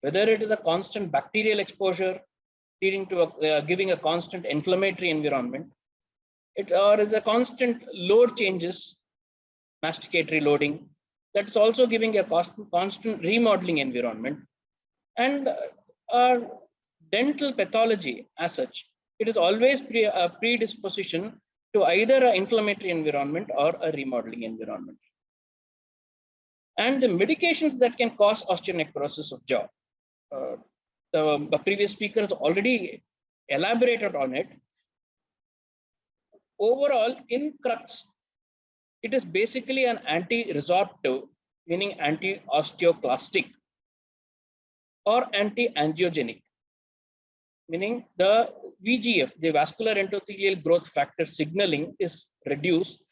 Whether it is a constant bacterial exposure leading to giving a constant inflammatory environment, or is a constant load changes, masticatory loading, that's also giving a constant remodeling environment. And our dental pathology as such, it is always a predisposition to either an inflammatory environment or a remodeling environment. And the medications that can cause osteonecrosis of jaw, the previous speakers already elaborated on it. Overall, in crux, it is basically an anti-resorptive, meaning anti-osteoclastic, or anti-angiogenic, meaning the VEGF, the vascular endothelial growth factor signaling, is reduced.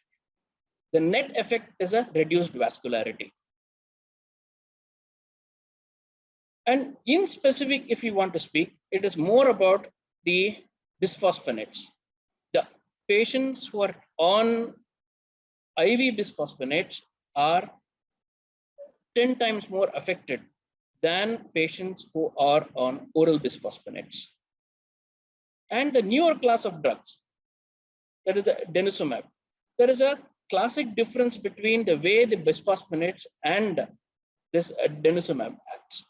The net effect is a reduced vascularity. And in specific, if you want to speak, it is more about the bisphosphonates. The patients who are on IV bisphosphonates are 10 times more affected than patients who are on oral bisphosphonates. And the newer class of drugs, that is the denosumab, there is a classic difference between the way the bisphosphonates and this denosumab acts.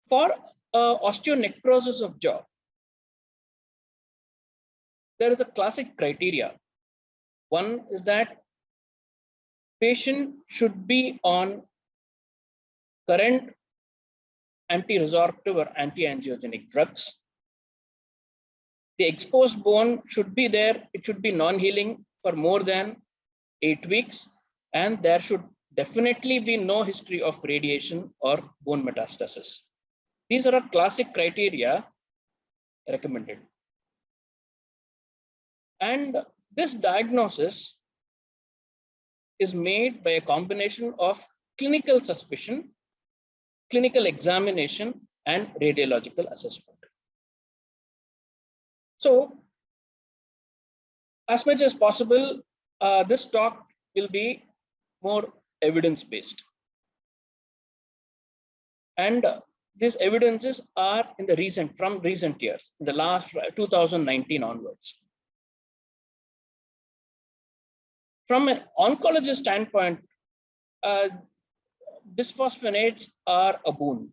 For osteonecrosis of jaw, there is a classic criteria. One is that patient should be on current anti-resorptive or anti-angiogenic drugs. The exposed bone should be there. It should be non-healing for more than 8 weeks. And there should definitely be no history of radiation or bone metastasis. These are a classic criteria recommended. And this diagnosis is made by a combination of clinical suspicion, clinical examination, and radiological assessment. So, as much as possible, this talk will be more evidence-based. And these evidences are in the from recent years, in the last 2019 onwards. From an oncologist standpoint, bisphosphonates are a boon.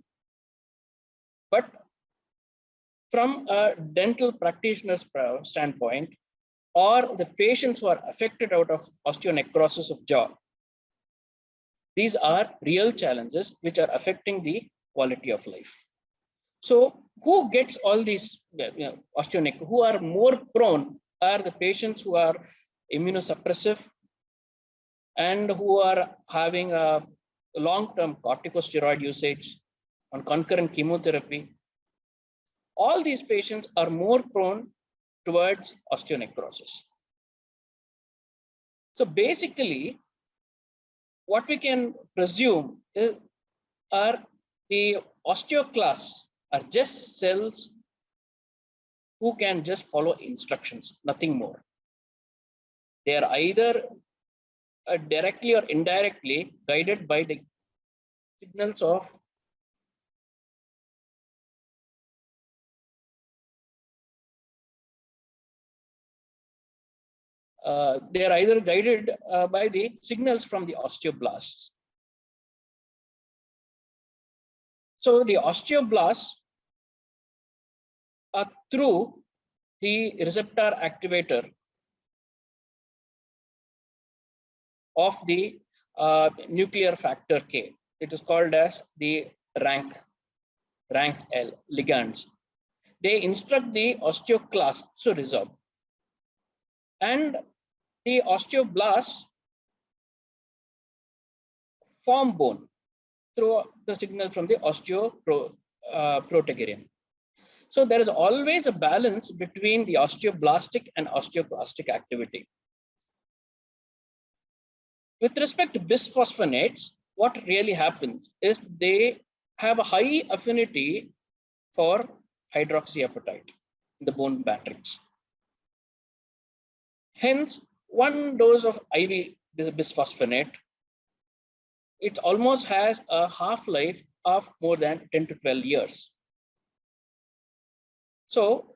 But from a dental practitioner's standpoint, or the patients who are affected out of osteonecrosis of jaw, these are real challenges which are affecting the quality of life. So who gets all these osteonecrosis? Who are more prone are the patients who are immunosuppressive and who are having a long-term corticosteroid usage on concurrent chemotherapy. All these patients are more prone towards osteonecrosis. So basically, what we can presume is are the osteoclasts are just cells who can just follow instructions, nothing more. They are either directly or indirectly guided by the signals of they are either guided by the signals from the osteoblasts. So the osteoblasts are through the receptor activator of the nuclear factor K. It is called as the rank L ligands. They instruct the osteoclast to resorb. And the osteoblasts form bone through the signal from the osteoproteogerium. So there is always a balance between the osteoblastic and osteoclastic activity. With respect to bisphosphonates, what really happens is they have a high affinity for hydroxyapatite in the bone matrix. Hence, one dose of IV bisphosphonate, it almost has a half-life of more than 10 to 12 years. So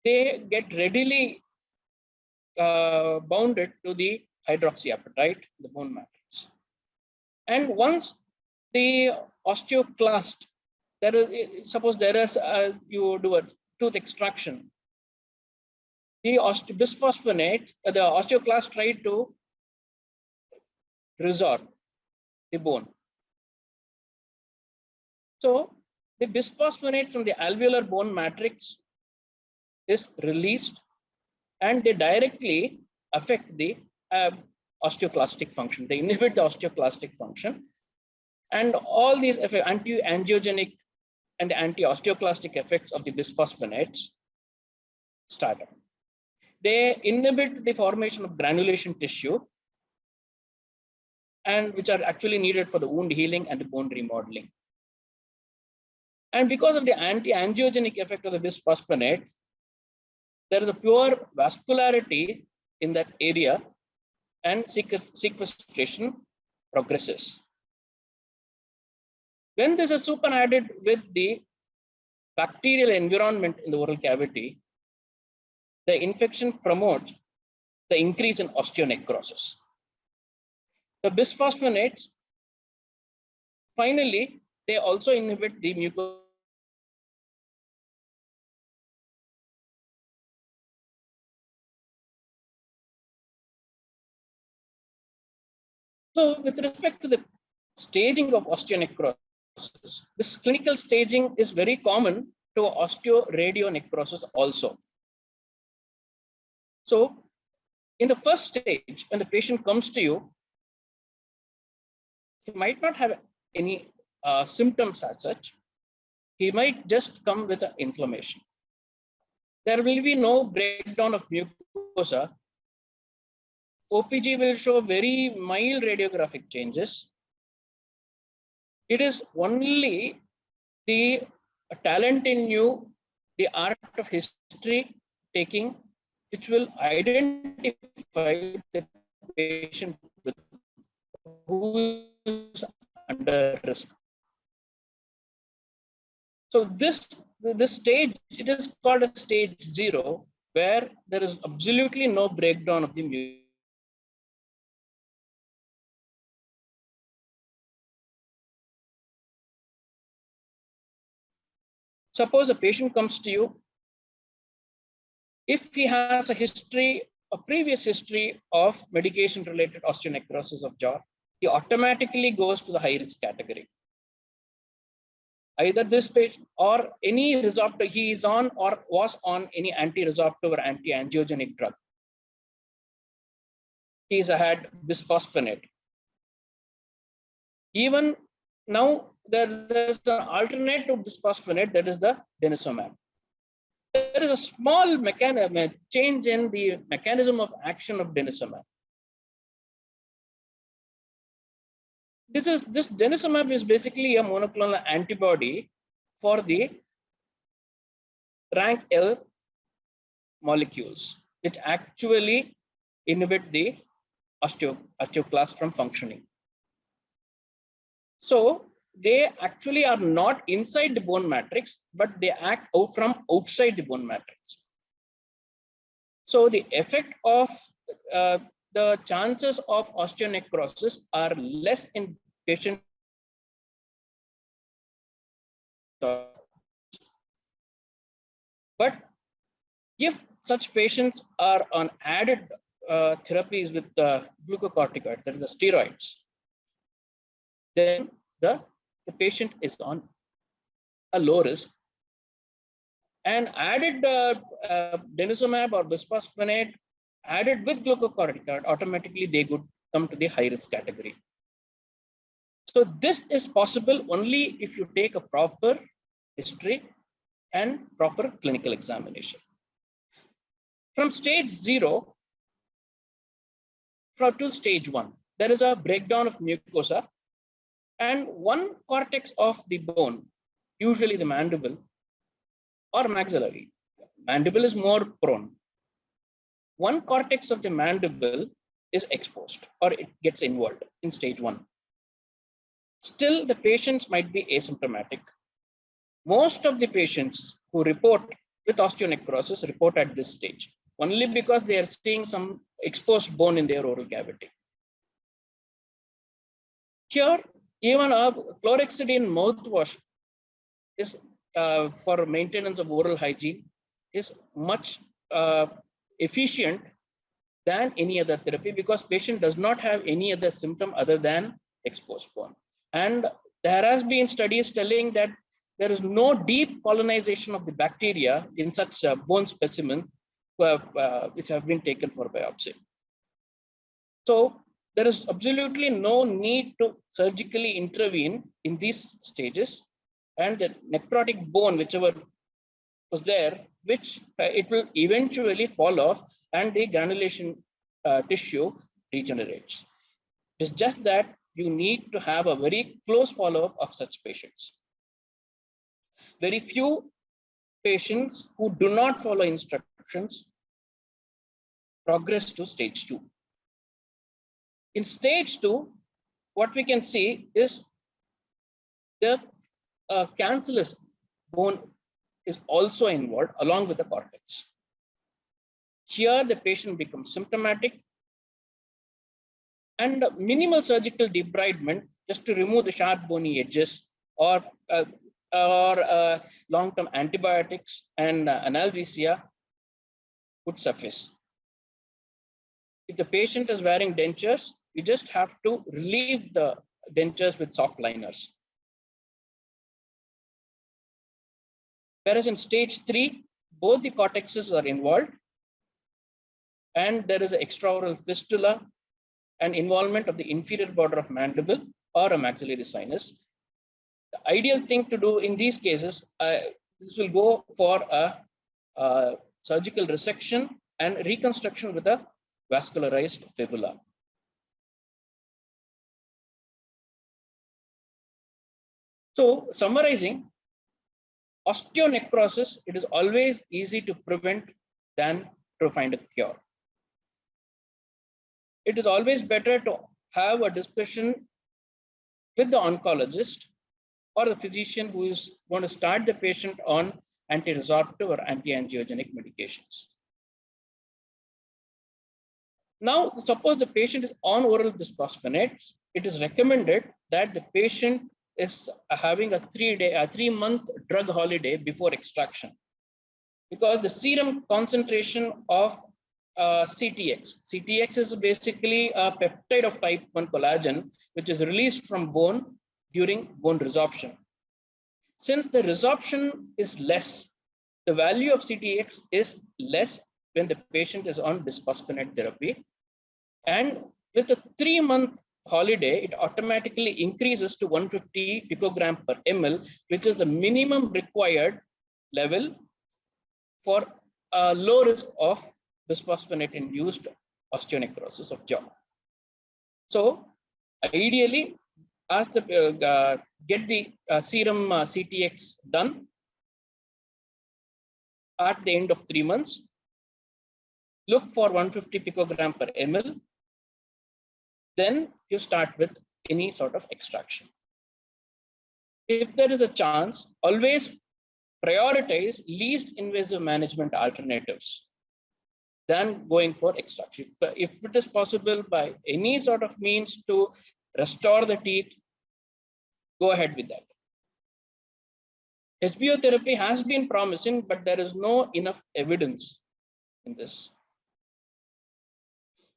they get readily bounded to the hydroxyapatite, the bone matrix. And once the osteoclast, there is, suppose there is you do a tooth extraction, the bisphosphonate, the osteoclast try to resorb the bone. So the bisphosphonate from the alveolar bone matrix is released, and they directly affect the osteoclastic function. They inhibit the osteoclastic function, and all these anti-angiogenic and anti-osteoclastic effects of the bisphosphonates start up. They inhibit the formation of granulation tissue, and which are actually needed for the wound healing and the bone remodeling. And because of the anti-angiogenic effect of the bisphosphonates, there is a pure vascularity in that area, and sequestration progresses. When this is superadded with the bacterial environment in the oral cavity, the infection promotes the increase in osteonecrosis. The bisphosphonates, finally, they also inhibit the mucous. So with respect to the staging of osteonecrosis, this clinical staging is very common to osteoradionecrosis also. So in the first stage, when the patient comes to you, he might not have any symptoms as such. He might just come with an inflammation. There will be no breakdown of mucosa. OPG will show very mild radiographic changes. It is only the talent in you, the art of history taking, which will identify the patient with who is under risk. So this stage, it is called a stage 0, where there is absolutely no breakdown of the mucosa. Suppose a patient comes to you, if he has a previous history of medication-related osteonecrosis of jaw, he automatically goes to the high-risk category. Either this patient or any resorptive, he is on or was on any anti-resorptive or anti-angiogenic drug. He's had bisphosphonate. Even now, there is an alternate to bisphosphonate, that is the denosumab. There is a small change in the mechanism of action of denosumab. this denosumab is basically a monoclonal antibody for the rank L molecules, which actually inhibit the osteoclast from functioning. So they actually are not inside the bone matrix, but they act out from outside the bone matrix. So the effect of the chances of osteonecrosis are less in patients. But if such patients are on added therapies with glucocorticoid, that is the steroids, then the patient is on a low risk. And added denosumab or bisphosphonate added with glucocorticoid, automatically they could come to the high risk category. So this is possible only if you take a proper history and proper clinical examination. From stage 0 to stage 1, there is a breakdown of mucosa, and one cortex of the bone, usually the mandible or maxillary. Mandible is more prone. One cortex of the mandible is exposed or it gets involved in stage 1. Still, the patients might be asymptomatic. Most of the patients who report with osteonecrosis report at this stage, only because they are seeing some exposed bone in their oral cavity. Here, even a chlorhexidine mouthwash is for maintenance of oral hygiene is much efficient than any other therapy, because patient does not have any other symptom other than exposed bone. And there has been studies telling that there is no deep colonization of the bacteria in such bone specimen which have been taken for biopsy. So there is absolutely no need to surgically intervene in these stages, and the necrotic bone, whichever was there, which it will eventually fall off and the granulation tissue regenerates. It's just that you need to have a very close follow-up of such patients. Very few patients who do not follow instructions progress to stage 2. In stage 2, what we can see is the cancellous bone is also involved along with the cortex. Here, the patient becomes symptomatic, and minimal surgical debridement just to remove the sharp bony edges, or long-term antibiotics and analgesia would suffice. If the patient is wearing dentures, you just have to relieve the dentures with soft liners. Whereas in stage 3, both the cortexes are involved, and there is an extraoral fistula and involvement of the inferior border of mandible or a maxillary sinus. The ideal thing to do in these cases, this will go for a surgical resection and reconstruction with a vascularized fibula. So summarizing, osteonecrosis, it is always easy to prevent than to find a cure. It is always better to have a discussion with the oncologist or the physician who is going to start the patient on anti-resorptive or anti-angiogenic medications. Now, suppose the patient is on oral bisphosphonates, it is recommended that the patient is having a 3-month drug holiday before extraction, because the serum concentration of CTX is basically a peptide of type 1 collagen, which is released from bone during bone resorption. Since the resorption is less, the value of CTX is less when the patient is on bisphosphonate therapy. And with a 3-month holiday, it automatically increases to 150 picogram per ml, which is the minimum required level for a low risk of bisphosphonate-induced osteonecrosis of jaw. So ideally, get the serum CTX done at the end of 3 months. Look for 150 picogram per ml. Then you start with any sort of extraction. If there is a chance, always prioritize least invasive management alternatives than going for extraction. If it is possible by any sort of means to restore the teeth, go ahead with that. HBO therapy has been promising, but there is no enough evidence in this.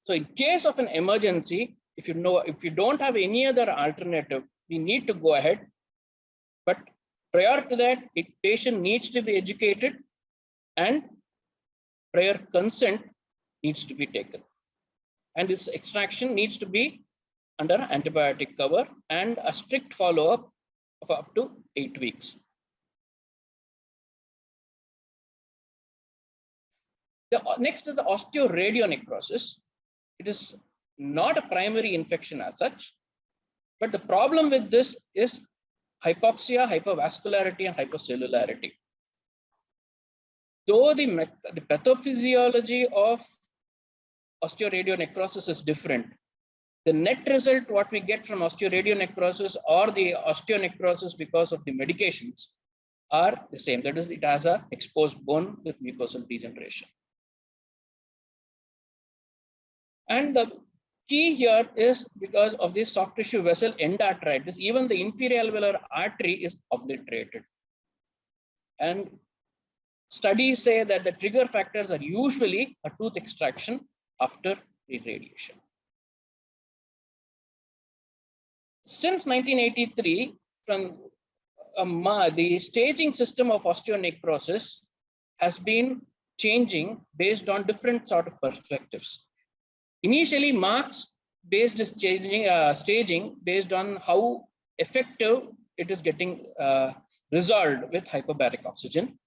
So in case of an emergency, if you don't have any other alternative, we need to go ahead. But prior to that, the patient needs to be educated and prior consent needs to be taken. And this extraction needs to be under antibiotic cover and a strict follow-up of up to 8 weeks. The next is the osteoradionecrosis. It is not a primary infection as such, but the problem with this is hypoxia, hypervascularity, and hypercellularity. Though the pathophysiology of osteoradionecrosis is different, the net result what we get from osteoradionecrosis or the osteonecrosis because of the medications are the same. That is, it has a exposed bone with mucosal degeneration. And the key here is because of this soft tissue vessel endarteritis, even the inferior alveolar artery is obliterated. And studies say that the trigger factors are usually a tooth extraction after irradiation. Since 1983, from the staging system of osteonecrosis has been changing based on different sort of perspectives. Initially, Marx based his staging based on how effective it is getting resolved with hyperbaric oxygen.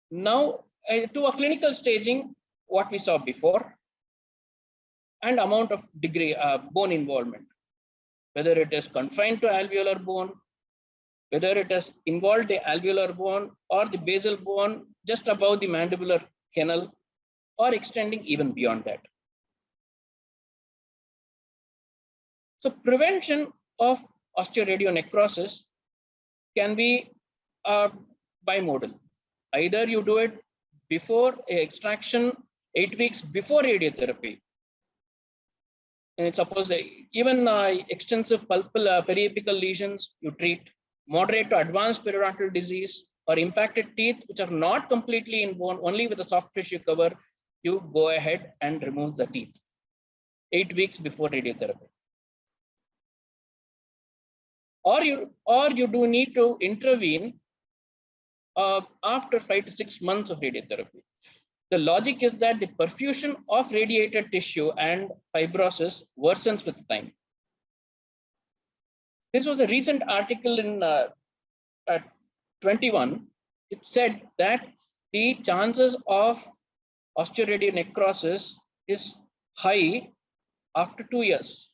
Now, to a clinical staging, what we saw before, and amount of degree bone involvement, whether it is confined to alveolar bone, whether it has involved the alveolar bone or the basal bone just above the mandibular canal, or extending even beyond that. So prevention of osteoradionecrosis can be bimodal. Either you do it before extraction, 8 weeks before radiotherapy. And suppose even extensive pulpal periapical lesions, you treat moderate to advanced periodontal disease or impacted teeth, which are not completely in bone, only with a soft tissue cover, you go ahead and remove the teeth 8 weeks before radiotherapy. Or you do need to intervene after 5 to 6 months of radiotherapy. The logic is that the perfusion of radiated tissue and fibrosis worsens with time. This was a recent article in 21. It said that the chances of osteoradionecrosis is high after 2 years,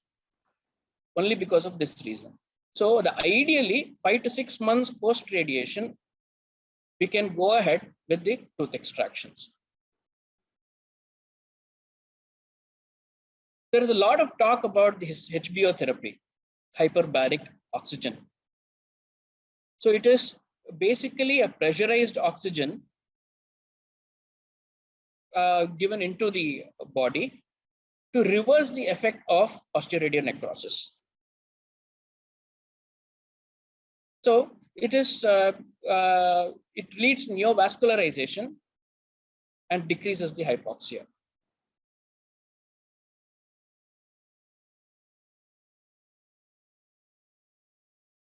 only because of this reason. So ideally 5 to 6 months post radiation, we can go ahead with the tooth extractions. There is a lot of talk about this HBO therapy, hyperbaric oxygen. So it is basically a pressurized oxygen given into the body to reverse the effect of osteoradionecrosis. So it is it leads to neovascularization and decreases the hypoxia.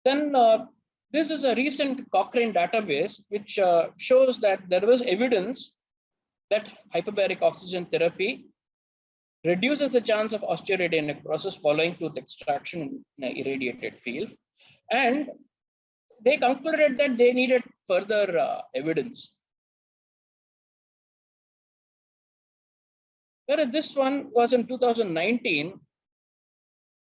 Then this is a recent Cochrane database which shows that there was evidence that hyperbaric oxygen therapy reduces the chance of osteoradionecrosis following tooth extraction in an irradiated field. And they concluded that they needed further evidence. Whereas this one was in 2019,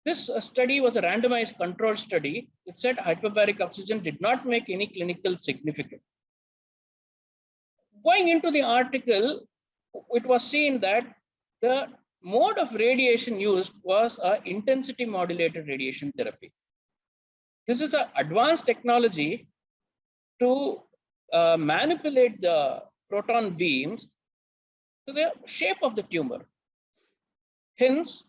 This study was a randomized control study. It said hyperbaric oxygen did not make any clinical significance. Going into the article, it was seen that the mode of radiation used was a intensity modulated radiation therapy. This is an advanced technology to manipulate the proton beams to the shape of the tumor. Hence,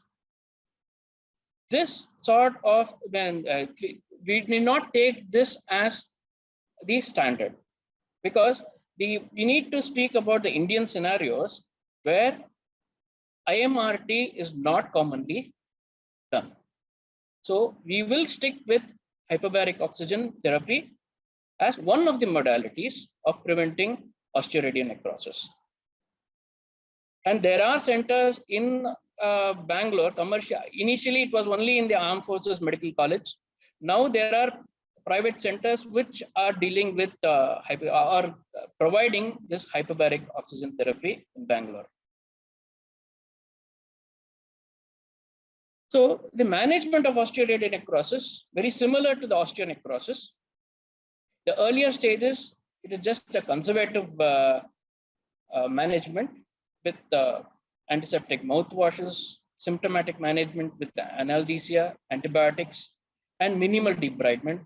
this sort of, we need not take this as the standard, because we need to speak about the Indian scenarios where IMRT is not commonly done. So we will stick with hyperbaric oxygen therapy as one of the modalities of preventing osteoradionecrosis. And there are centers in Bangalore, commercial. Initially, it was only in the Armed Forces Medical College. Now there are private centers which are dealing with or providing this hyperbaric oxygen therapy in Bangalore. So the management of osteoradionecrosis, very similar to the osteonecrosis. The earlier stages, it is just a conservative management with antiseptic mouthwashes, symptomatic management with analgesia, antibiotics, and minimal debridement.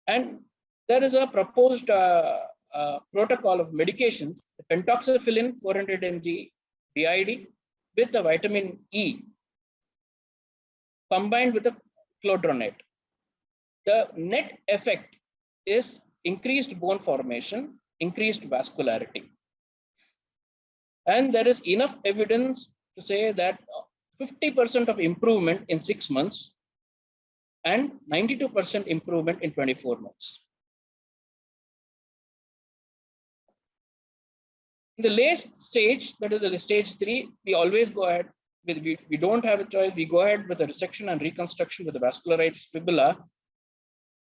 And there is a proposed protocol of medications, the pentoxifylline 400 mg BID with the vitamin E combined with the clodronate. The net effect is increased bone formation, increased vascularity. And there is enough evidence to say that 50% of improvement in 6 months and 92% improvement in 24 months. In the last stage, that is the stage 3, we always go ahead with, we don't have a choice, we go ahead with the resection and reconstruction with the vascularized fibula,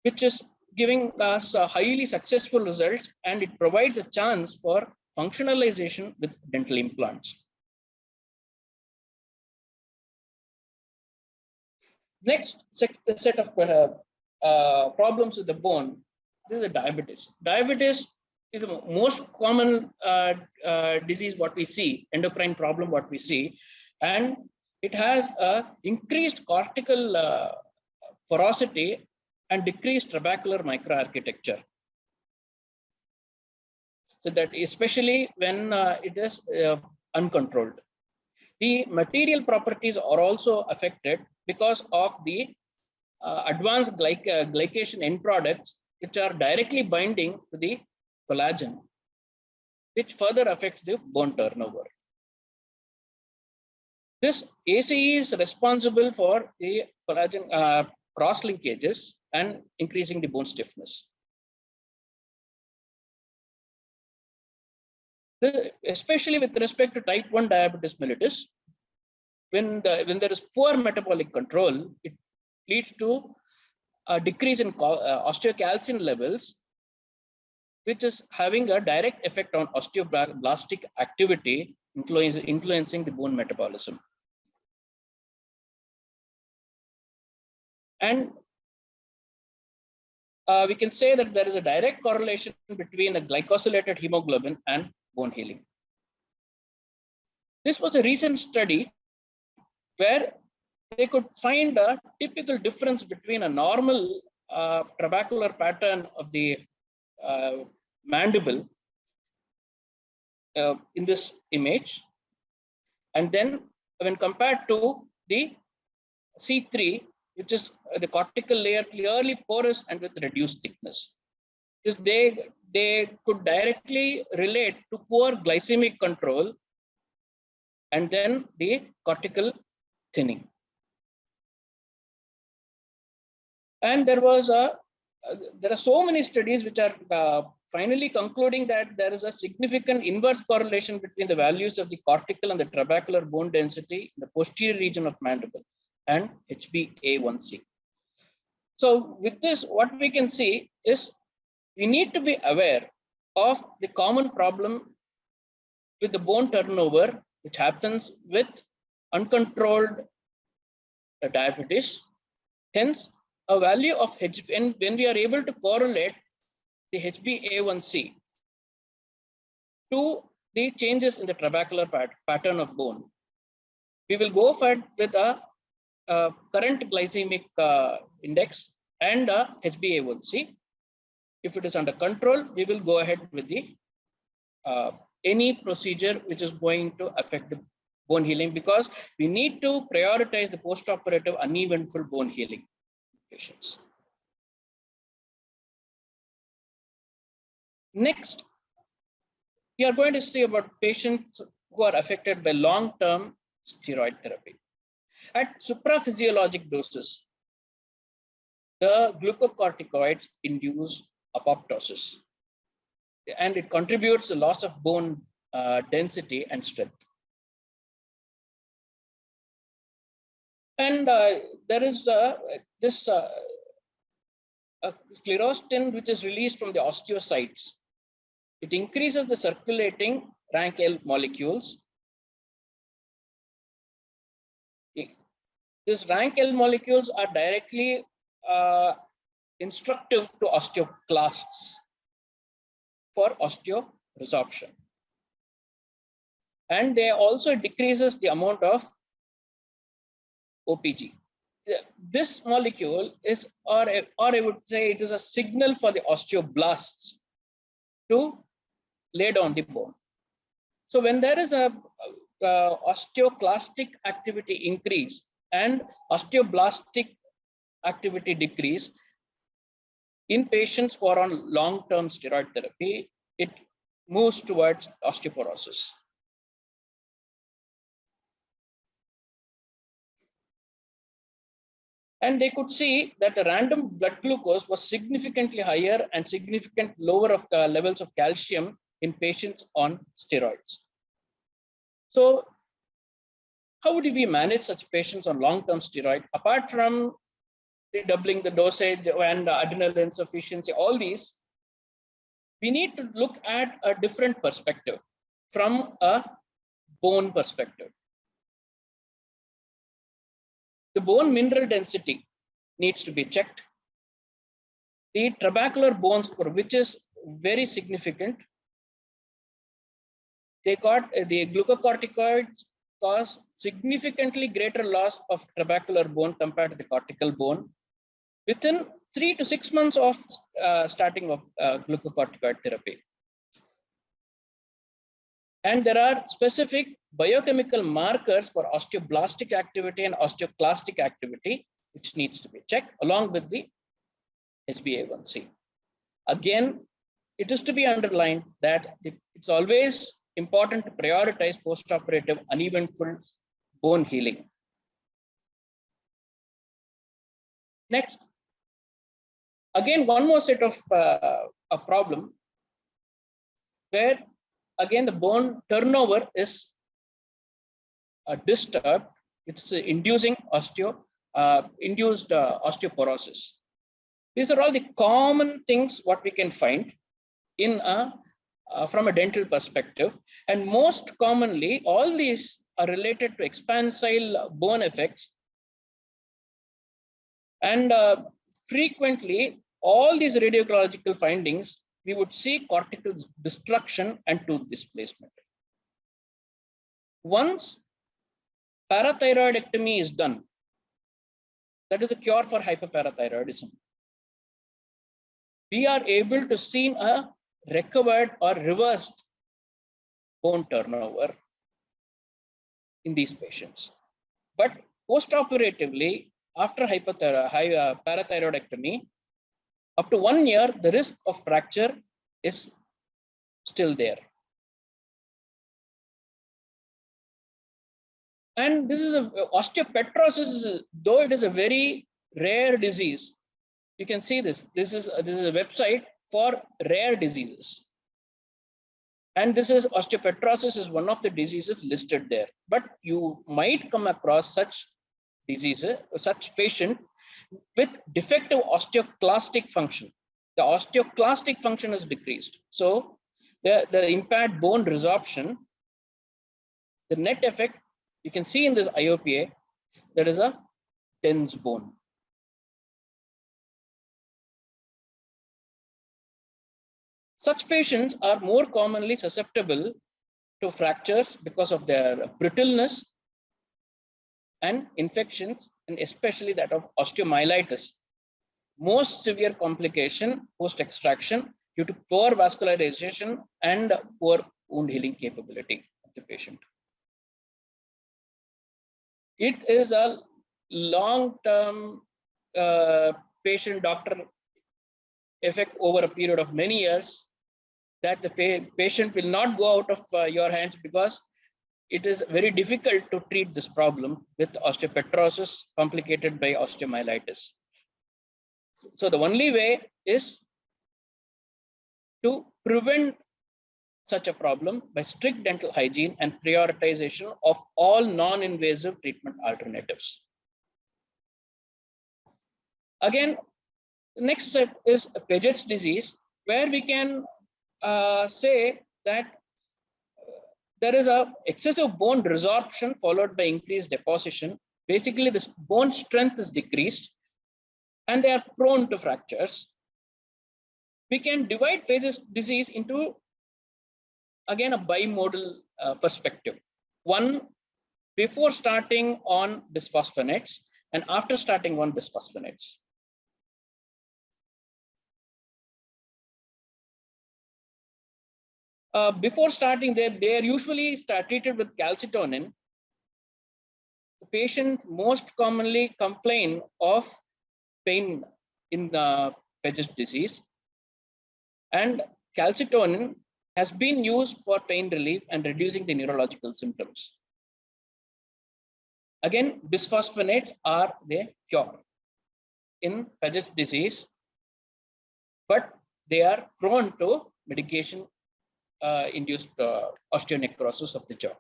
which is giving us highly successful results, and it provides a chance for functionalization with dental implants. Next set of problems with the bone, this is the diabetes. Diabetes is the most common disease what we see, endocrine problem what we see, and it has a increased cortical porosity and decreased trabecular microarchitecture. So that especially when it is uncontrolled. The material properties are also affected because of the advanced glycation end products, which are directly binding to the collagen, which further affects the bone turnover. This ACE is responsible for the collagen cross linkages and increasing the bone stiffness. Especially with respect to type 1 diabetes mellitus, when there is poor metabolic control, it leads to a decrease in osteocalcin levels, which is having a direct effect on osteoblastic activity, influencing the bone metabolism. And we can say that there is a direct correlation between a glycosylated hemoglobin and bone healing. This was a recent study where they could find a typical difference between a normal trabecular pattern of the mandible in this image, and then when compared to the C3, which is the cortical layer clearly porous and with reduced thickness. Because they could directly relate to poor glycemic control and then the cortical thinning. And there are so many studies which are finally concluding that there is a significant inverse correlation between the values of the cortical and the trabecular bone density in the posterior region of mandible and HbA1c. So with this, what we can see is we need to be aware of the common problem with the bone turnover, which happens with uncontrolled diabetes. Hence, a value of when we are able to correlate the HbA1c to the changes in the trabecular pattern of bone, we will go for with a current glycemic index and a HbA1c. If it is under control, we will go ahead with the any procedure which is going to affect the bone healing, because we need to prioritize the post-operative uneventful bone healing patients. Next, we are going to see about patients who are affected by long-term steroid therapy. At supraphysiologic doses, the glucocorticoids induce apoptosis, and it contributes to loss of bone density and strength. And there is this sclerostin which is released from the osteocytes. It increases the circulating rank L molecules. These rank L molecules are directly instructive to osteoclasts for osteoresorption. And they also decreases the amount of OPG. This molecule is, or I would say it is a signal for the osteoblasts to lay down the bone. So when there is a osteoclastic activity increase and osteoblastic activity decrease in patients who are on long-term steroid therapy, it moves towards osteoporosis. And they could see that the random blood glucose was significantly higher and significant lower of levels of calcium in patients on steroids. So how do we manage such patients on long-term steroid? Apart from doubling the dosage and adrenal insufficiency, all these, we need to look at a different perspective from a bone perspective. The bone mineral density needs to be checked. The trabecular bone score, which is very significant, they got the glucocorticoids cause significantly greater loss of trabecular bone compared to the cortical bone within 3 to 6 months of starting of glucocorticoid therapy. And there are specific biochemical markers for osteoblastic activity and osteoclastic activity, which needs to be checked along with the HbA1c. Again, it is to be underlined that it's always important to prioritize post-operative uneventful bone healing. Next, again, one more set of a problem where again the bone turnover is disturbed. It's inducing induced osteoporosis. These are all the common things what we can find in from a dental perspective, and most commonly all these are related to expansile bone effects, and frequently all these radiological findings we would see cortical destruction and tooth displacement. Once parathyroidectomy is done, that is a cure for hyperparathyroidism, we are able to see a recovered or reversed bone turnover in these patients. But post-operatively, after parathyroidectomy, up to 1 year, the risk of fracture is still there. And this is osteopetrosis, though it is a very rare disease. You can see this. This is a website for rare diseases. And this is osteopetrosis is one of the diseases listed there. But you might come across such diseases, such patient with defective osteoclastic function. The osteoclastic function is decreased. So the impaired bone resorption, the net effect, you can see in this IOPA, there is a dense bone. Such patients are more commonly susceptible to fractures because of their brittleness and infections, and especially that of osteomyelitis. Most severe complication post-extraction due to poor vascularization and poor wound healing capability of the patient. It is a long-term patient-doctor effect over a period of many years that the patient will not go out of your hands, because it is very difficult to treat this problem with osteopetrosis complicated by osteomyelitis. So the only way is to prevent such a problem by strict dental hygiene and prioritization of all non-invasive treatment alternatives. Again, the next step is Paget's disease, where we can say that there is a excessive bone resorption followed by increased deposition. Basically, this bone strength is decreased and they are prone to fractures. We can divide Paget's disease into, again, a bimodal perspective. One, before starting on bisphosphonates and after starting on bisphosphonates. Before starting, they are usually treated with calcitonin. The patient most commonly complain of pain in the Paget's disease, and calcitonin has been used for pain relief and reducing the neurological symptoms. Again, bisphosphonates are the cure in Paget's disease, but they are prone to medication induced osteonecrosis of the jaw.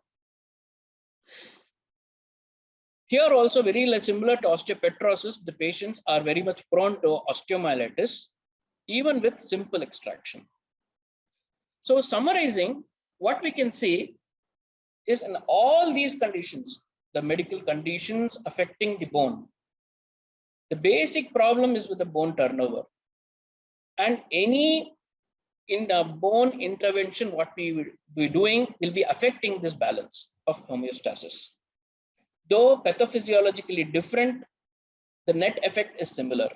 Here also, very similar to osteopetrosis, the patients are very much prone to osteomyelitis, even with simple extraction. So summarizing, what we can see is in all these conditions, the medical conditions affecting the bone, the basic problem is with the bone turnover. And any in the bone intervention, what we will be doing will be affecting this balance of homeostasis. Though pathophysiologically different, the net effect is similar.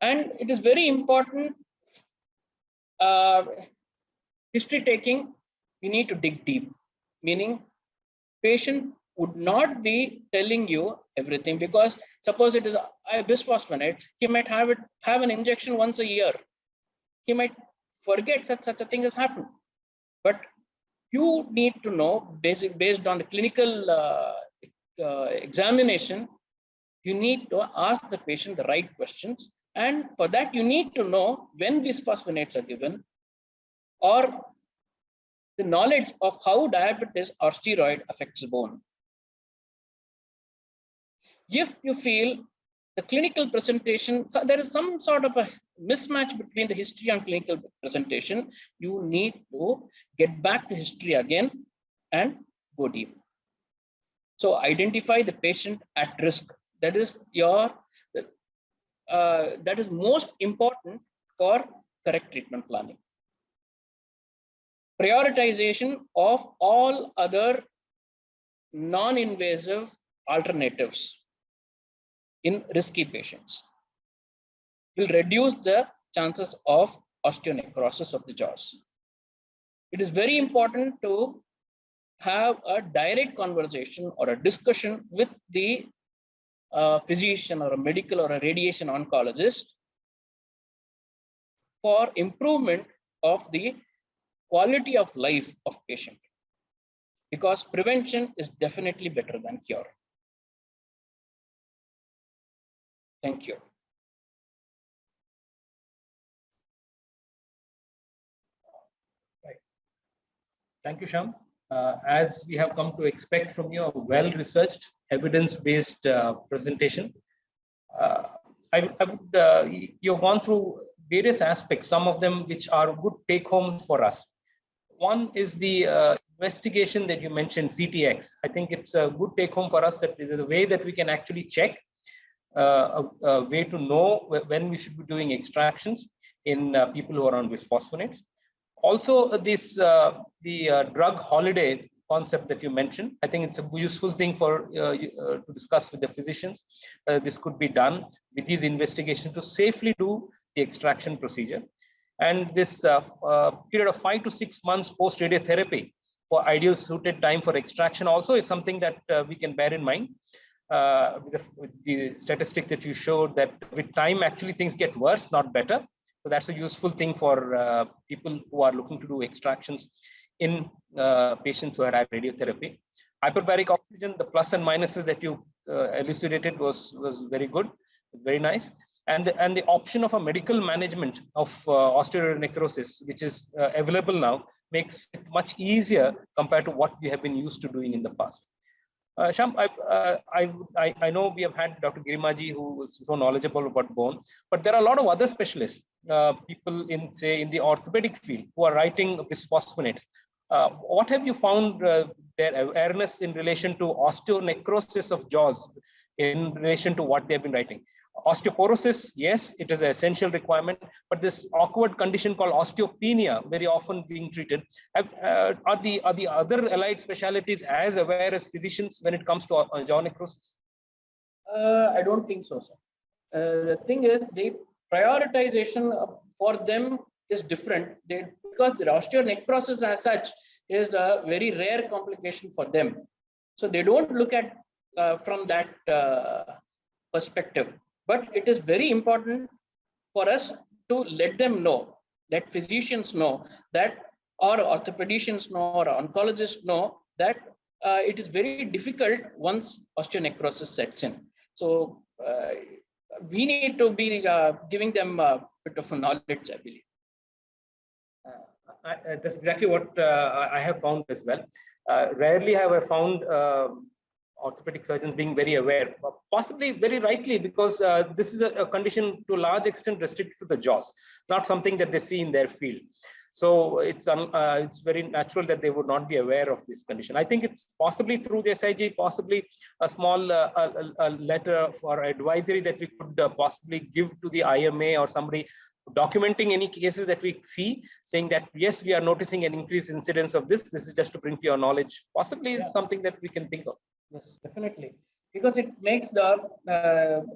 And it is very important, history taking, we need to dig deep, meaning patient would not be telling you everything, because suppose it is bisphosphonates, he might have an injection once a year. He might forget such a thing has happened. But you need to know, based on the clinical examination, you need to ask the patient the right questions. And for that, you need to know when bisphosphonates are given, or the knowledge of how diabetes or steroid affects the bone. If you feel the clinical presentation, so there is some sort of a mismatch between the history and clinical presentation, you need to get back to history again and go deep. So identify the patient at risk. That is that is most important for correct treatment planning. Prioritization of all other non-invasive alternatives in risky patients will reduce the chances of osteonecrosis of the jaws. It is very important to have a direct conversation or a discussion with the physician or a medical or a radiation oncologist for improvement of the quality of life of patient, because prevention is definitely better than cure. Thank you. Right. Thank you, Shyam. As we have come to expect from you, a well-researched, evidence-based presentation. You've gone through various aspects, some of them which are good take-homes for us. One is the investigation that you mentioned, CTX, I think it's a good take home for us that there's a way that we can actually check, a way to know when we should be doing extractions in people who are on bisphosphonates. Also, the drug holiday concept that you mentioned, I think it's a useful thing for to discuss with the physicians. This could be done with these investigations to safely do the extraction procedure. And this period of 5 to 6 months post radiotherapy for ideal suited time for extraction also is something that we can bear in mind. With the statistics that you showed, that with time actually things get worse, not better. So that's a useful thing for people who are looking to do extractions in patients who had radiotherapy. Hyperbaric oxygen, the plus and minuses that you elucidated was very good, very nice. And the option of a medical management of osteonecrosis, which is available now, makes it much easier compared to what we have been used to doing in the past. Sham, I know we have had Dr. Girimaji, who is so knowledgeable about bone, but there are a lot of other specialists, people in, say, in the orthopedic field who are writing bisphosphonates. What have you found their awareness in relation to osteonecrosis of jaws in relation to what they've been writing? Osteoporosis, yes, it is an essential requirement, but this awkward condition called osteopenia, very often being treated. Are the other allied specialties as aware as physicians when it comes to jaw necrosis? I don't think so, sir. The thing is, the prioritization for them is different. Because the osteonecrosis as such is a very rare complication for them. So they don't look at from that perspective. But it is very important for us to let them know, let physicians know that, or orthopedicians know, or oncologists know that it is very difficult once osteonecrosis sets in. So we need to be giving them a bit of knowledge, I believe. That's exactly what I have found as well. Rarely have I found orthopedic surgeons being very aware, possibly very rightly, because this is a condition to a large extent restricted to the jaws, not something that they see in their field. So it's very natural that they would not be aware of this condition. I think it's possibly through the SIG, possibly a small a letter for advisory that we could possibly give to the IMA or somebody documenting any cases that we see, saying that, yes, we are noticing an increased incidence of this. This is just to bring to your knowledge. Possibly is something that we can think of. Yes, definitely. Because it makes the,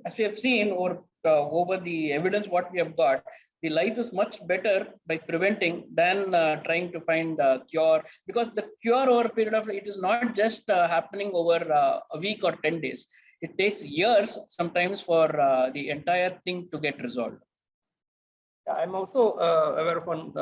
as we have seen, or over the evidence what we have got, the life is much better by preventing than trying to find a cure. Because the cure over a period of, it is not just happening over a week or 10 days. It takes years sometimes for the entire thing to get resolved. I'm also aware of one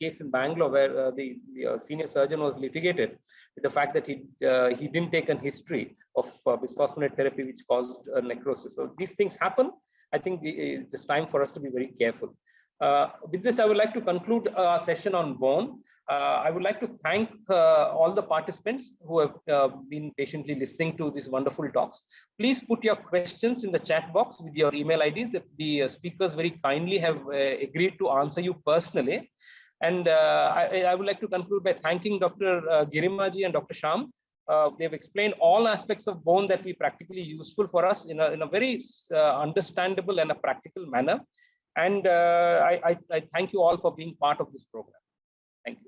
case in Bangalore where the senior surgeon was litigated with the fact that he didn't take a history of bisphosphonate therapy, which caused necrosis. So these things happen. I think it's time for us to be very careful. With this, I would like to conclude our session on bone. I would like to thank all the participants who have been patiently listening to these wonderful talks. Please put your questions in the chat box with your email IDs. The speakers very kindly have agreed to answer you personally. And I would like to conclude by thanking Dr. Girimaji and Dr. Sham. They've explained all aspects of bone that be practically useful for us in a very understandable and a practical manner. And I thank you all for being part of this program.